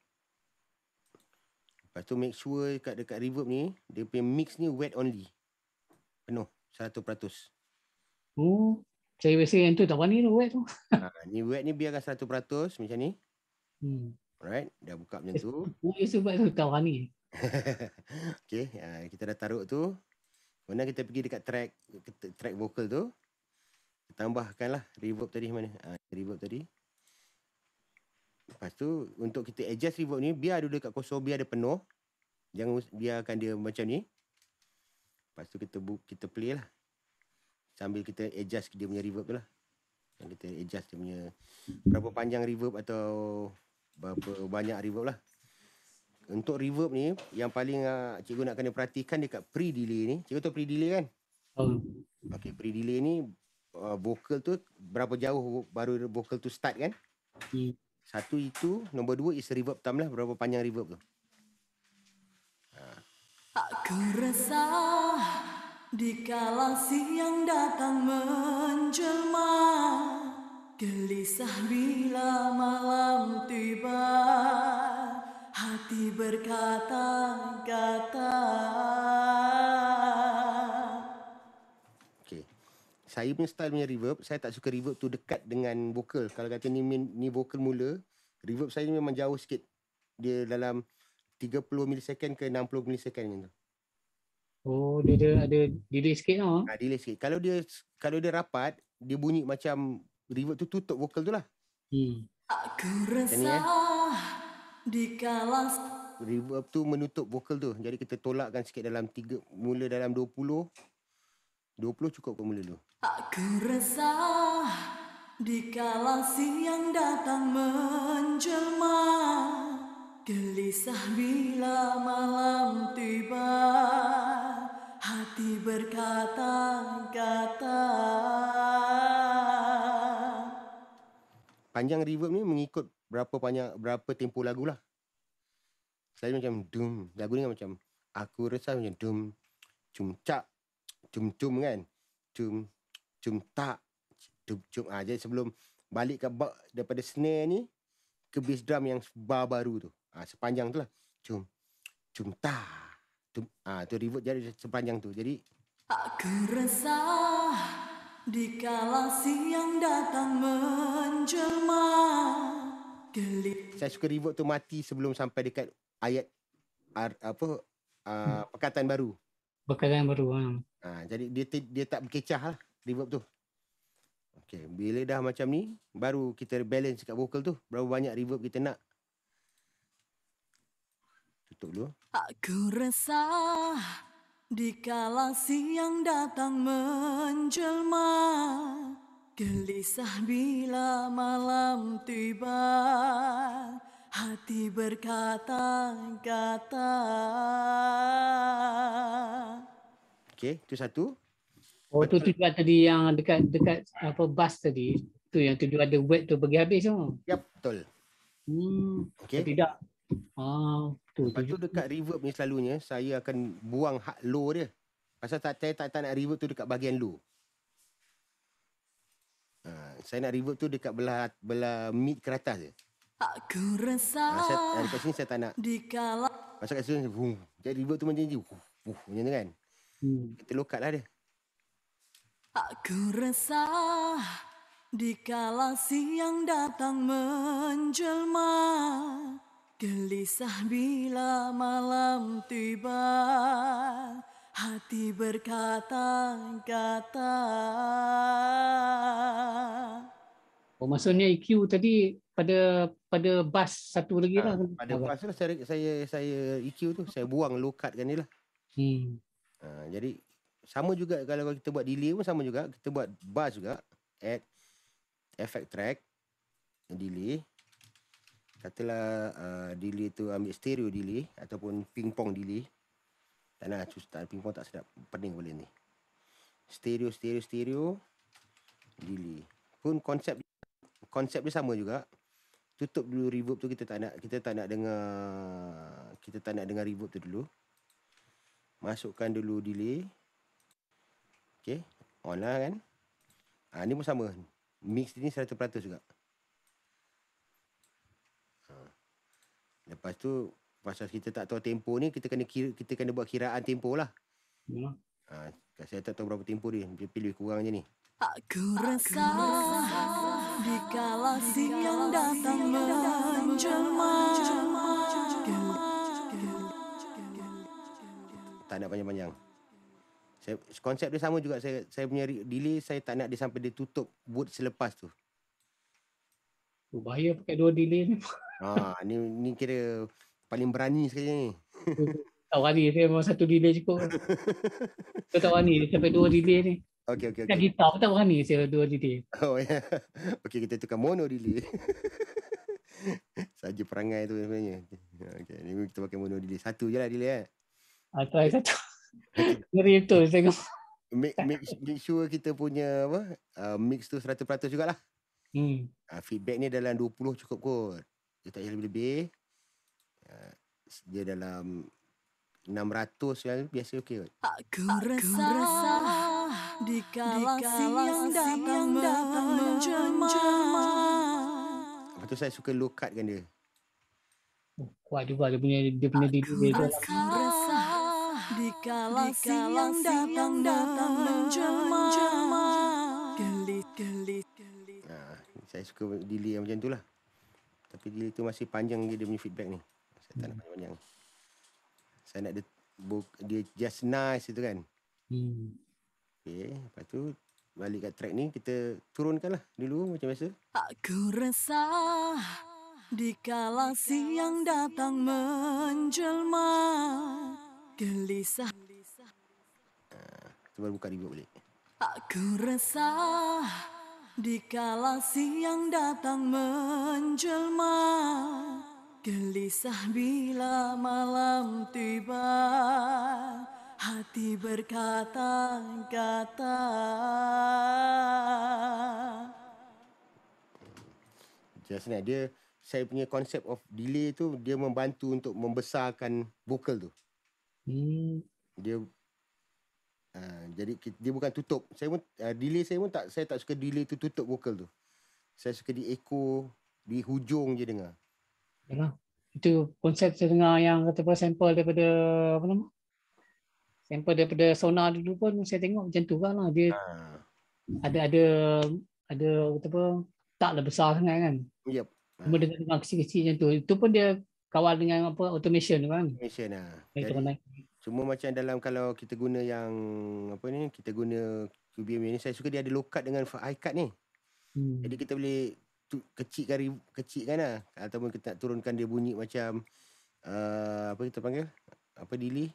Lepas tu make sure dekat reverb ni, dia punya mix ni wet only. Penuh 100%. Saya biasa yang tu tak berani tu wet tu. Ni wet ni biarkan 100% macam ni. Alright, dah buka macam tu. Sebab tu tak berani. Okey, kita dah taruh tu. Kemudian kita pergi dekat track vokal tu. Tambahkanlah reverb tadi mana? Reverb tadi. Lepas tu untuk kita adjust reverb ni, biar dulu dekat kosong, biar dia penuh. Jangan biarkan dia macam ni. Lepas tu kita play lah. Sambil kita adjust dia punya reverb tu lah. Yang kita adjust dia punya berapa panjang reverb atau berapa banyak reverb lah. Untuk reverb ni, yang paling cikgu nak kena perhatikan dekat pre-delay ni. Cikgu tahu pre-delay kan? Okey, pre-delay ni vokal tu berapa jauh baru vokal tu start kan? Satu itu, nombor dua is reverb time lah, berapa panjang reverb tu. Aku resah dikala siang datang menjelma, gelisah bila malam tiba, hati berkata-kata. Okey. Saya punya style punya reverb, saya tak suka reverb tu dekat dengan vokal. Kalau kata ni vokal mula, Reverb saya ni memang jauh sikit. Dia dalam 30 milisecond ke 60 milisecond macam tu. Oh, dia ada delay sikit tau. Delay sikit. Kalau dia rapat, dia bunyi macam reverb tu tutup vokal tu lah. Aku Macam ni resah dikala reverb tu menutup vokal tu. Jadi kita tolakkan sikit dalam mula dalam 20 cukup ke mula tu. aku resah dikala siang datang menjelma, gelisah bila malam tiba, hati berkata-kata. Panjang reverb ni mengikut berapa tempo lagu lah. Saya macam dum, lagu ni macam aku resah macam dum, cum cak, cum kan, cum tak, cum. Jadi sebelum balik ke daripada snare ni ke bass drum yang bar baru tu, sepanjang tu lah, cum ta, tu reverb jadi sepanjang tu. Jadi aku resah dikala siang datang menjelma, saya suka reverb tu mati sebelum sampai dekat ayat perkataan baru. Perkataan baru. Jadi dia tak berkecah lah reverb tu. Okay, bila dah macam ni, baru kita balance kat vokal tu. Berapa banyak reverb kita nak. Tutup dulu. aku resah dikala siang datang menjelma, gelisah bila malam tiba, hati berkata-kata. Okay, tu satu. Oh, tu tujuan tadi yang dekat bass tadi. Tu yang tujuan ada wet tu bagi habis tu. Ya, betul. Okay. Tidak. Lepas tu dekat reverb ni selalunya saya akan buang hard low dia. Pasal saya tak nak reverb tu dekat bahagian low. Saya nak reverb tu dekat belah mid ke atas je. Aku resah dekat sini saya tak nak. dikala Pasal kat sini jadi reverb tu macam ni. Macam tu kan. Kita low cut lah dia. aku resah dikala siang datang menjelma, gelisah bila malam tiba, hati berkata-kata. Oh, maksudnya EQ tadi pada bass satu lagi lah. Pada bass tu lah saya EQ tu. Saya buang low cut kan dia lah. Jadi sama juga kalau kita buat delay pun sama juga. Kita buat bass juga. Add effect track. Delay. Katalah delay tu ambil stereo delay. Ataupun ping-pong delay. Tak nak ping-pong tak sedap. Pening boleh ni. Stereo. Delay. Pun konsep dia sama juga. Tutup dulu reverb tu. Kita tak nak dengar reverb tu dulu. Masukkan dulu delay. Okay, on lah kan. Ni pun sama. Mix ni 100% juga. Lepas tu, pasal kita tak tahu tempo ni, kita kena buat kiraan tempo lah. Saya tak tahu berapa tempo dia. Dia pilih kurang je ni. Aku resah dikala siang datang menjelma, tak nak panjang-panjang. Konsep dia sama juga. Saya punya delay, saya tak nak dia sampai dia tutup wood selepas tu. Bahaya pakai dua delay ni. Ni kira paling berani sekali ni. Tak wani, saya memang satu delay cukup. Saya tak wani sampai dua delay ni. Okay. Kan gitar pun tak wani saya dua delay. Oh ya. Okay, kita tukar mono delay. Saja perangai tu sebenarnya. Okay, ni kita pakai mono delay. Satu je lah delay. Try satu. Ngeri betul saya tengok. Make sure kita punya mix tu 100% jugalah. Feedback ni dalam 20 cukup kot. Dia tak payah lebih-lebih. Dia dalam 600 yang biasa okey kot. Aku resah dikala siang datang menjelma. Lepas tu saya suka low cut kan dia. Kuat juga dia punya delay dia. Dikala siang datang menjelma, gelit. Saya suka delay yang macam tu lah. Tapi delay tu masih panjang lagi dia punya feedback ni. Saya tak nak panjang-panjang. Saya nak dia just nice itu kan. Okay, lepas tu balik kat track ni kita turunkan lah dulu macam biasa. Aku resah dikala siang datang menjelma, gelisah. Kita baru buka reverb balik. Aku resah dikala siang datang menjelma, gelisah bila malam tiba, hati berkata-kata. Just nice. Dia, saya punya konsep of delay tu dia membantu untuk membesarkan vokal tu. Dia jadi dia bukan tutup. Saya pun delay saya tak suka delay tu tutup vokal tu. Saya suka di echo di hujung je dengar. Yalah. Itu konsep saya dengar yang kata sample daripada apa nama? Sample daripada Sonar dulu pun saya tengok macam tu kan lah. Dia ada apa taklah besar sangat kan. Yep. Cuma dengan kecil-kecil macam tu. Itu pun dia kawal dengan apa automation tu kan. Automation Jadi, cuma macam dalam kalau kita guna yang apa ni, kita guna QBM ni, saya suka dia ada low cut dengan high cut ni. Jadi kita boleh kecilkan lah, ataupun kita nak turunkan dia bunyi macam apa kita panggil apa delay,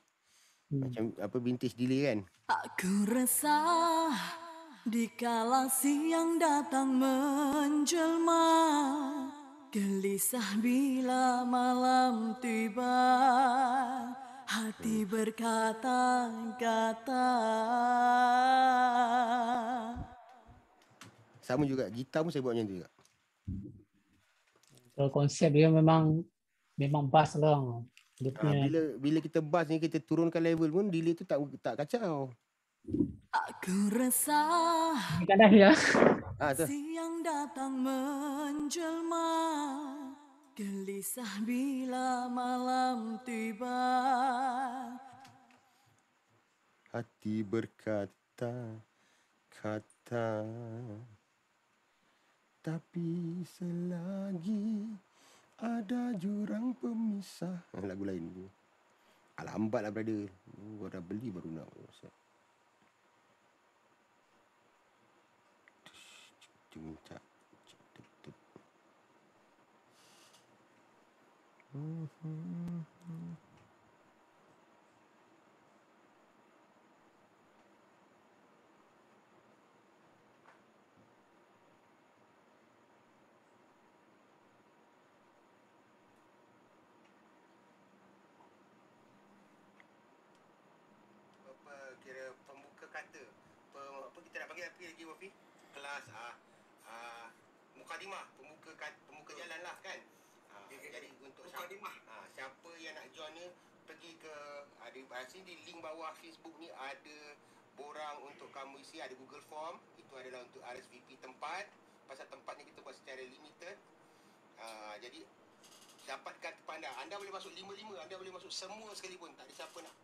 macam apa vintage delay kan. Aku resah dikala siang datang menjelma, gelisah bila malam tiba, hati berkata-kata. Sama juga gitar pun saya buat macam tu juga. So, konsep dia memang bass lah. Dia punya... bila kita bass ni, kita turunkan level pun delay tu tak kacau. Aku resah kadang ya. siang datang menjelma, gelisah bila malam tiba, hati berkata-kata, tapi selagi ada jurang pemisah. Lagu lain tu. Lambat lah brother. Gua dah beli baru nak. Cak. Kira pembuka kata apa kita nak panggil apa lagi Wafi? Kelas mukadimah, pembuka jalan lah kan. Jadi untuk siapa yang nak join ni, pergi ke ada sini di link bawah Facebook ni ada borang untuk kamu isi, ada Google Form. Itu adalah untuk RSVP tempat. Pasal tempat ni kita buat secara limited. Jadi dapatkan kepada anda boleh masuk 5-5, anda boleh masuk semua sekalipun, tak ada siapa nak.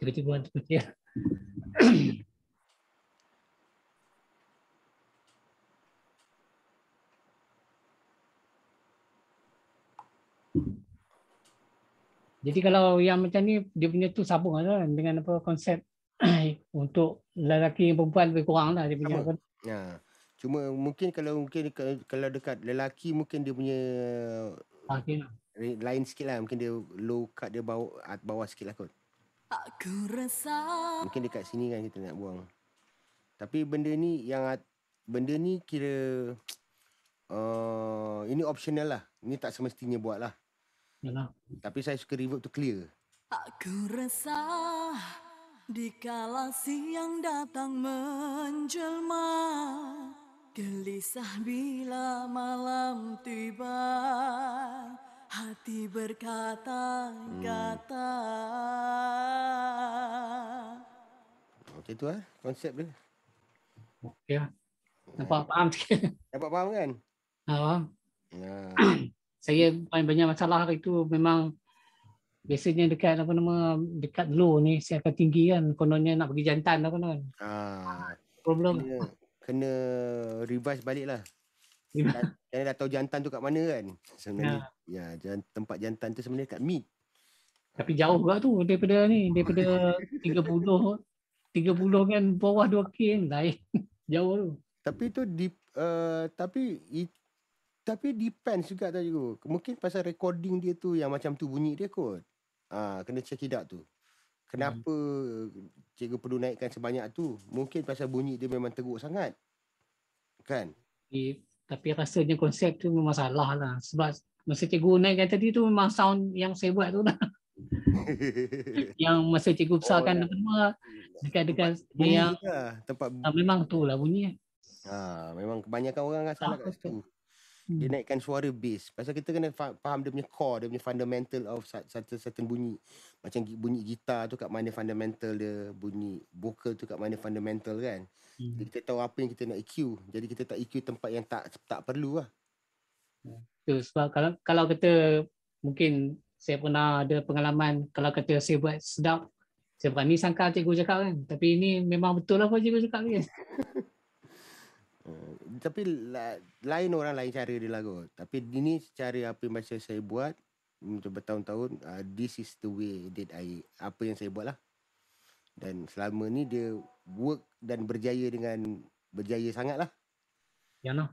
Tiba-tiba terpecah. Jadi kalau yang macam ni dia punya tu sambung lah dengan apa konsep untuk lelaki dan perempuan lebih kurang lah dia punya apa. Cuma mungkin kalau dekat lelaki mungkin dia punya lain sikit lah. Mungkin dia low cut dia bawah sikit lah kot. Aku resah. Mungkin dekat sini kan kita nak buang. Tapi benda ni kira ini optional lah. Ini tak semestinya buat lah. Yalah. Tapi saya suka reverb tu clear. Aku resah dikala siang datang menjelma, gelisah bila malam tiba, hati berkata-kata. Macam tu lah konsep dia. Okey lah. Nampak faham sikit. Dapat faham kan? Faham. Saya paling banyak masalah itu memang biasanya dekat apa nama dekat low ni saya akan tinggi kan. Kononnya nak pergi jantan apa kan. Problem. Kena revise balik lah. Jangan dah tahu jantan tu kat mana kan sebenarnya. Ya, tempat jantan tu sebenarnya kat mid. Tapi jauh juga tu daripada 30 kan bawah 2K kan lain. Jauh tu. Tapi tu tapi depends juga tau cikgu. Mungkin pasal recording dia tu yang macam tu bunyi dia kot. Kena check it out tu. Kenapa cikgu perlu naikkan sebanyak tu? Mungkin pasal bunyi dia memang teruk sangat. Kan? Tapi rasanya konsep tu memang salah lah. Sebab masa cikgu naikkan tadi tu memang sound yang saya buat tu lah. Yang masa cikgu besarkan dekat yang tempat memang tu lah bunyi. Memang kebanyakan orang kan salah kat situ. Dia naikkan suara bass. Pasal kita kena faham dia punya core, dia punya fundamental of certain bunyi. Macam bunyi gitar tu kat mana fundamental dia, bunyi vocal tu kat mana fundamental kan. Jadi kita tahu apa yang kita nak EQ. Jadi kita tak EQ tempat yang tak perlu lah. Sebab kalau kata mungkin saya pernah ada pengalaman kalau kata saya buat sedap, saya berani sangka cikgu cakap kan. Tapi ini memang betul lah apa cikgu cakap kan. Tapi lain orang lain cara dia lah kot. Tapi ini cara apa yang macam saya buat untuk bertahun-tahun. This is the way that apa yang saya buat lah. Dan selama ni dia work dan berjaya sangat lah. Ya lah.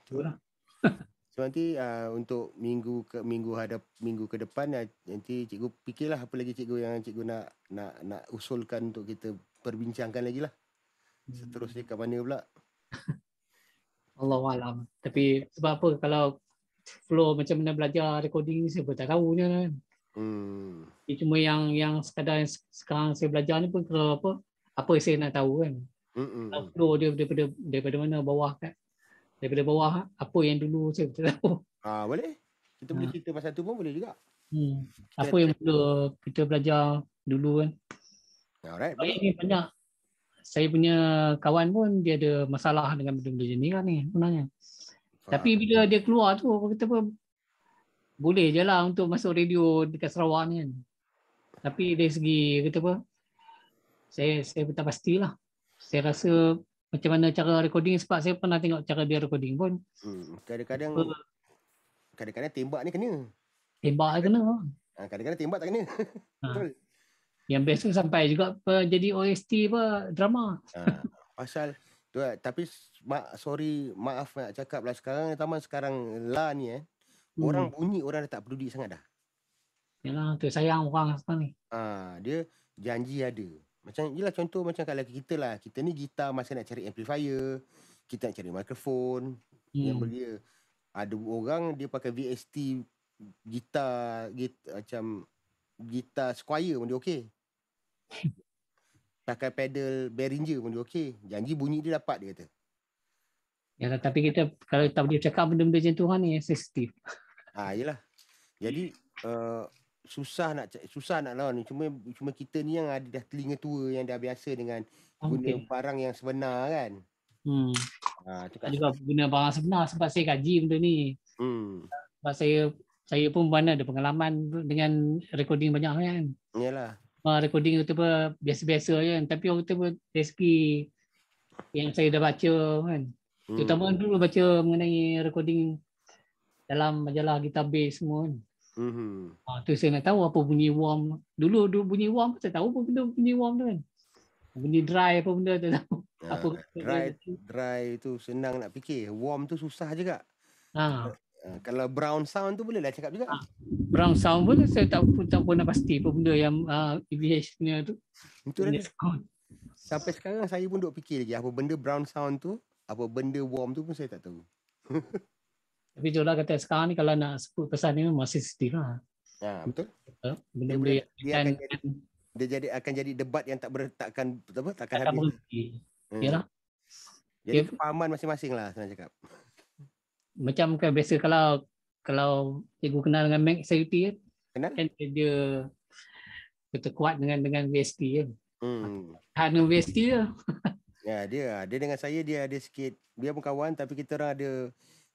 Betul lah. So nanti untuk minggu ke depan nanti cikgu fikirlah apa lagi cikgu yang cikgu nak usulkan untuk kita perbincangkan lagi lah. Seterusnya kat mana pula? Allahualam. Tapi sebab apa kalau flow macam mana belajar recording ni saya pun tak tahu kan. Cuma yang sekadar yang sekarang saya belajar ni pun kalau apa saya nak tahu kan. Flow dia daripada mana bawah kan. Daripada bawah apa yang dulu saya tak tahu. Boleh. Kita boleh cerita pasal tu pun boleh juga. Apa yang kita belajar dulu kan. Alright. Ini banyak. Saya punya kawan pun dia ada masalah dengan benda-benda jenis kan ni sebenarnya. Tapi bila dia keluar tu kita pun boleh je lah untuk masuk radio dekat Sarawak ni kan. Tapi dari segi kata apa, saya pun tak pastilah. Saya rasa macam mana cara recording sebab saya pernah tengok cara dia recording pun. Kadang-kadang tembak ni kena. Tembak kena. Kadang-kadang tembak tak kena. Betul. Yang best tu sampai juga jadi OST drama. Pasal tu tapi maaf nak cakap lah sekarang lah ni orang bunyi orang dah tak peduli sangat dah. Yalah tu sayang orang sekarang ni. Dia janji ada. Macam jelah contoh macam kalau kita lah, kita ni gitar masa nak cari amplifier, kita nak cari mikrofon yang berbeza. Ada orang dia pakai VST gitar macam gitar Squire pun dia okey. Pakai pedal Behringer pun dia okey. Janji bunyi dia dapat dia kata. Ya, tapi kita kalau tak boleh cakap benda-benda macam tu ni sensitif. Yalah. Jadi susah nak lawan. Cuma kita ni yang ada dah telinga tua yang dah biasa dengan guna barang yang sebenar kan. Juga guna barang sebenar sebab saya kaji benda ni. Sebab saya pun mana ada pengalaman dengan recording banyak kan. Yalah. Recording tu apa biasa-biasa je kan. Tapi orang tu dari segi yang saya dah baca kan. Terutama dulu baca mengenai recording dalam majalah Guitar Bass semua kan. Tu saya nak tahu apa bunyi warm. Dulu bunyi warm saya tahu apa benda bunyi warm tu kan. Bunyi dry apa benda tu tahu. Dry tu senang nak fikir. Warm tu susah juga. Kalau brown sound tu boleh lah cakap juga. Brown sound pun saya tak pernah pasti apa benda yang EVH punya tu. Itu sampai sekarang saya pun duk fikir lagi apa benda brown sound tu, apa benda warm tu pun saya tak tahu. Tapi itulah kata sekarang ni kalau nak sebut pesan ni memang sensitif lah. Betul. Benda-benda dia akan jadi debat yang takkan habis. Yalah. Jadi kepahaman masing-masing lah senang cakap. Macam kan biasa kalau cikgu kenal dengan Mac Sayuti kan dia betul kuat dengan VST kan. Hanya VST je. Ya dia dengan saya dia ada sikit, dia pun kawan tapi kita orang ada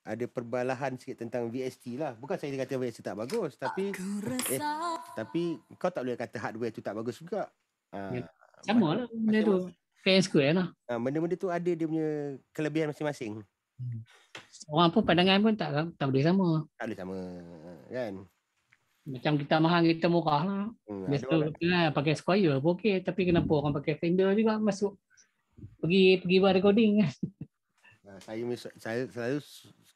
ada perbalahan sikit tentang VST lah. Bukan saya kata VST tak bagus, tapi tapi kau tak boleh kata hardware tu tak bagus juga. Sama lah benda tu. Fair and square lah. Benda-benda tu ada dia punya kelebihan masing-masing. Orang pun pandangan pun tak boleh sama. Tak boleh sama, kan? Macam kita mahal, kita murah lah. Biasa pakai Squire pun okey, tapi kenapa orang pakai Fender juga masuk pergi buat recording kan? Saya selalu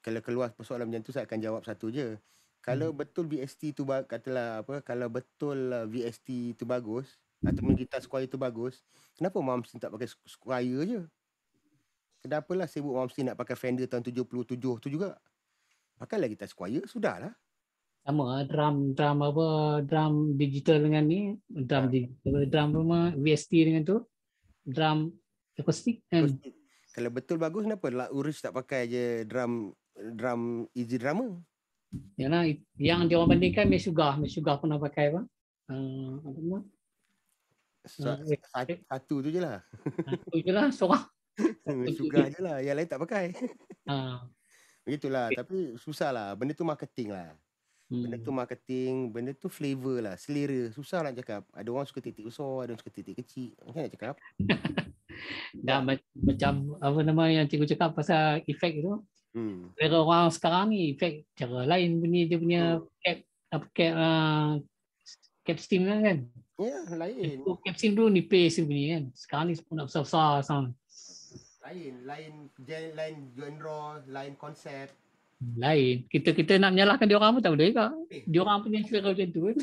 kalau keluar persoalan macam tu saya akan jawab satu je. Kalau betul VST tu katalah apa, kalau betul VST tu bagus ataupun gitar Squire tu bagus, kenapa Malmsteen tak pakai Squire je? Kenapalah sibuk Malmsteen nak pakai Fender tahun 77 tu juga? Pakailah gitar Squire, sudahlah. Sama drum digital dengan ni, drum rumah VST dengan tu, drum akustik kan. Kalau betul bagus, kenapa Urich tak pakai je drum easy drummer? Yalah, yang dia orang bandingkan Meshuggah pernah pakai apa? Apa nama? Satu tu je lah. Satu je lah, seorang. Meshuggah je lah, yang lain tak pakai. Begitulah, tapi susah lah. Benda tu marketing lah. Benda tu marketing, benda tu flavor lah, selera. Susah nak cakap. Ada orang suka titik besar, ada orang suka titik kecil. Macam nak cakap? Dah macam apa nama yang cikgu cakap pasal efek tu. Selera orang sekarang ni efek cara lain bunyi dia punya cap steam kan. Ya, lain. Cap steam tu nipis bunyi kan. Sekarang ni semua nak besar-besar sound. Lain genre, lain konsep. Lain. Kita nak menyalahkan dia orang pun tak boleh juga. Dia orang punya selera macam tu kan.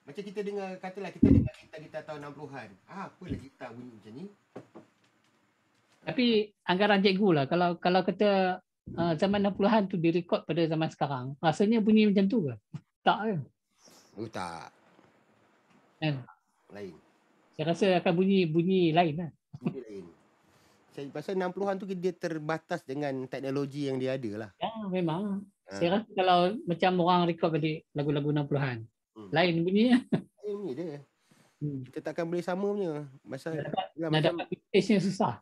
Macam kita dengar, katalah kita dengar gitar tahun 60-an. Apalah gitar bunyi macam ni. Tapi anggaran cikgu lah. Kalau kata zaman 60-an tu direkod pada zaman sekarang, rasanya bunyi macam tu ke? Tak ke? Tak. Kan? Lain. Saya rasa akan bunyi lain lah. Bunyi lain. Pasal 60-an tu dia terbatas dengan teknologi yang dia ada lah. Ya, memang. Saya rasa kalau macam orang rekod balik lagu-lagu 60-an, lain bunyinya. Lain bunyi dia. Kita takkan boleh sama punya. Nak dapat pitch-nya susah.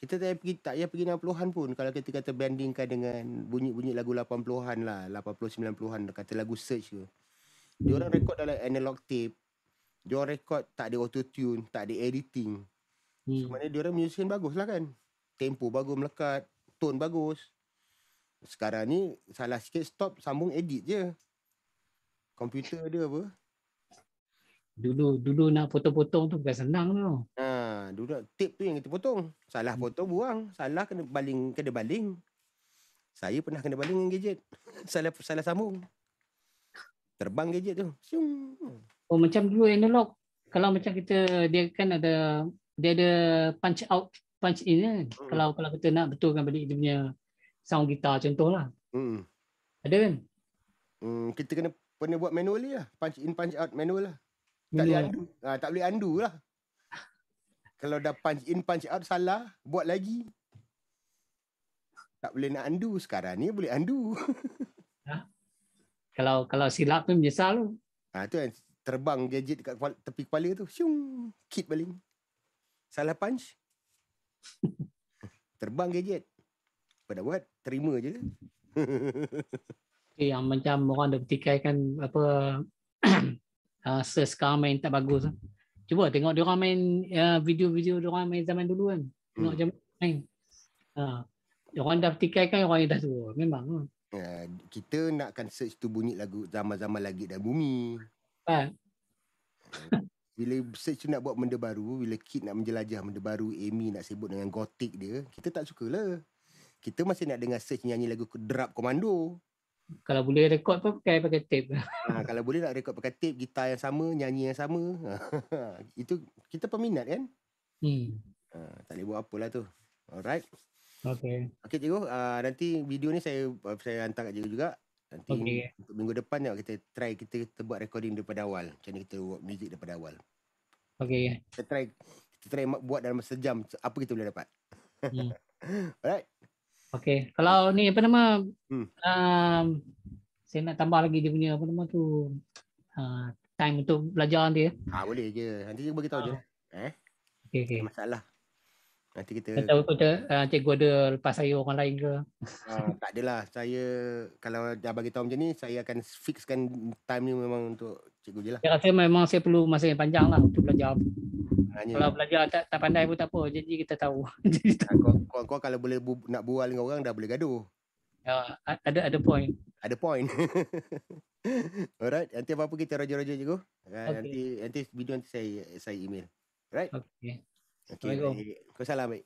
Kita tak payah pergi 60-an pun. Kalau kita kata bandingkan dengan bunyi-bunyi lagu 80-an lah, 80-90-an, kata lagu Search ke. Dia orang rekod dalam analog tape. Dia orang rekod tak ada auto-tune, tak ada editing. Sebenarnya dia orang musician bagus lah kan. Tempo bagus melekat, tone bagus. Sekarang ni salah sikit stop, sambung edit je. Komputer dia apa? Dulu nak potong-potong tu bukan senang tu. Dulu tape tu yang kita potong. Salah potong buang, salah kena baling. Saya pernah kena baling dengan gadget. salah sambung. Terbang gadget tu. Oh, macam dulu analog. Kalau macam kita, dia ada punch out, punch in kan. Kalau kita nak betulkan balik dia punya sound gitar contohlah. Ada kan? Kita kena buat manually lah. Punch in, punch out manual lah. Tak boleh undo lah. Kalau dah punch in, punch out salah, buat lagi. Tak boleh nak undo. Sekarang ni boleh undo. Kalau silap tu menyesal tu. Tu kan terbang gadget dekat tepi kepala tu. Syung, kit baling. Salah punch. Terbang gadget. Apa dah buat? Terima je. Yang macam orang dah bertikaikan apa search sekarang main tak bagus. Cuba tengok dia orang main video-video dia orang main zaman dulu kan. Tengok macam main. Dia orang dah bertikaikan orang yang dah tua. Memang. Kita nakkan search tu bunyi lagu zaman-zaman Langit dan Bumi. Bila search tu nak buat benda baru, bila Kid nak menjelajah benda baru, Amy nak sibuk dengan gothic dia, kita tak sukalah. Kita masih nak dengar search nyanyi lagu Drap Komando. Kalau boleh rekod pun pakai tape. Kalau boleh nak rekod pakai tape, gitar yang sama, nyanyi yang sama. Itu kita peminat kan? Tak boleh buat apalah tu. Alright. Okay, cikgu. Nanti video ni saya hantar kat cikgu juga. Nanti untuk minggu depan kita buat recording daripada awal. Macam ni kita buat music daripada awal. Okay. Kita try buat dalam sejam. Apa kita boleh dapat. Alright. Okay. Kalau ni apa nama, saya nak tambah lagi dia punya apa nama tu, time untuk belajar dia. Boleh je. Nanti cikgu bagi tahu je. Okay. Masalah. Nanti Tak kita tahu cikgu ada lepas saya orang lain ke. tak adalah. Saya kalau dah bagi tahu macam ni, saya akan fixkan time ni memang untuk cikgu je lah. Saya rasa memang saya perlu masa yang panjang lah untuk belajar. Kalau Hanya belajar tak pandai pun tak apa. Jadi kita tahu. Jadi tahu. kau kalau boleh nak bual dengan orang dah boleh gaduh. Ada point. Ada point. Alright, nanti apa-apa kita roger-roger cikgu. Okay. Nanti video nanti saya email. Right? Okay. Okay, baik. Kau salam baik.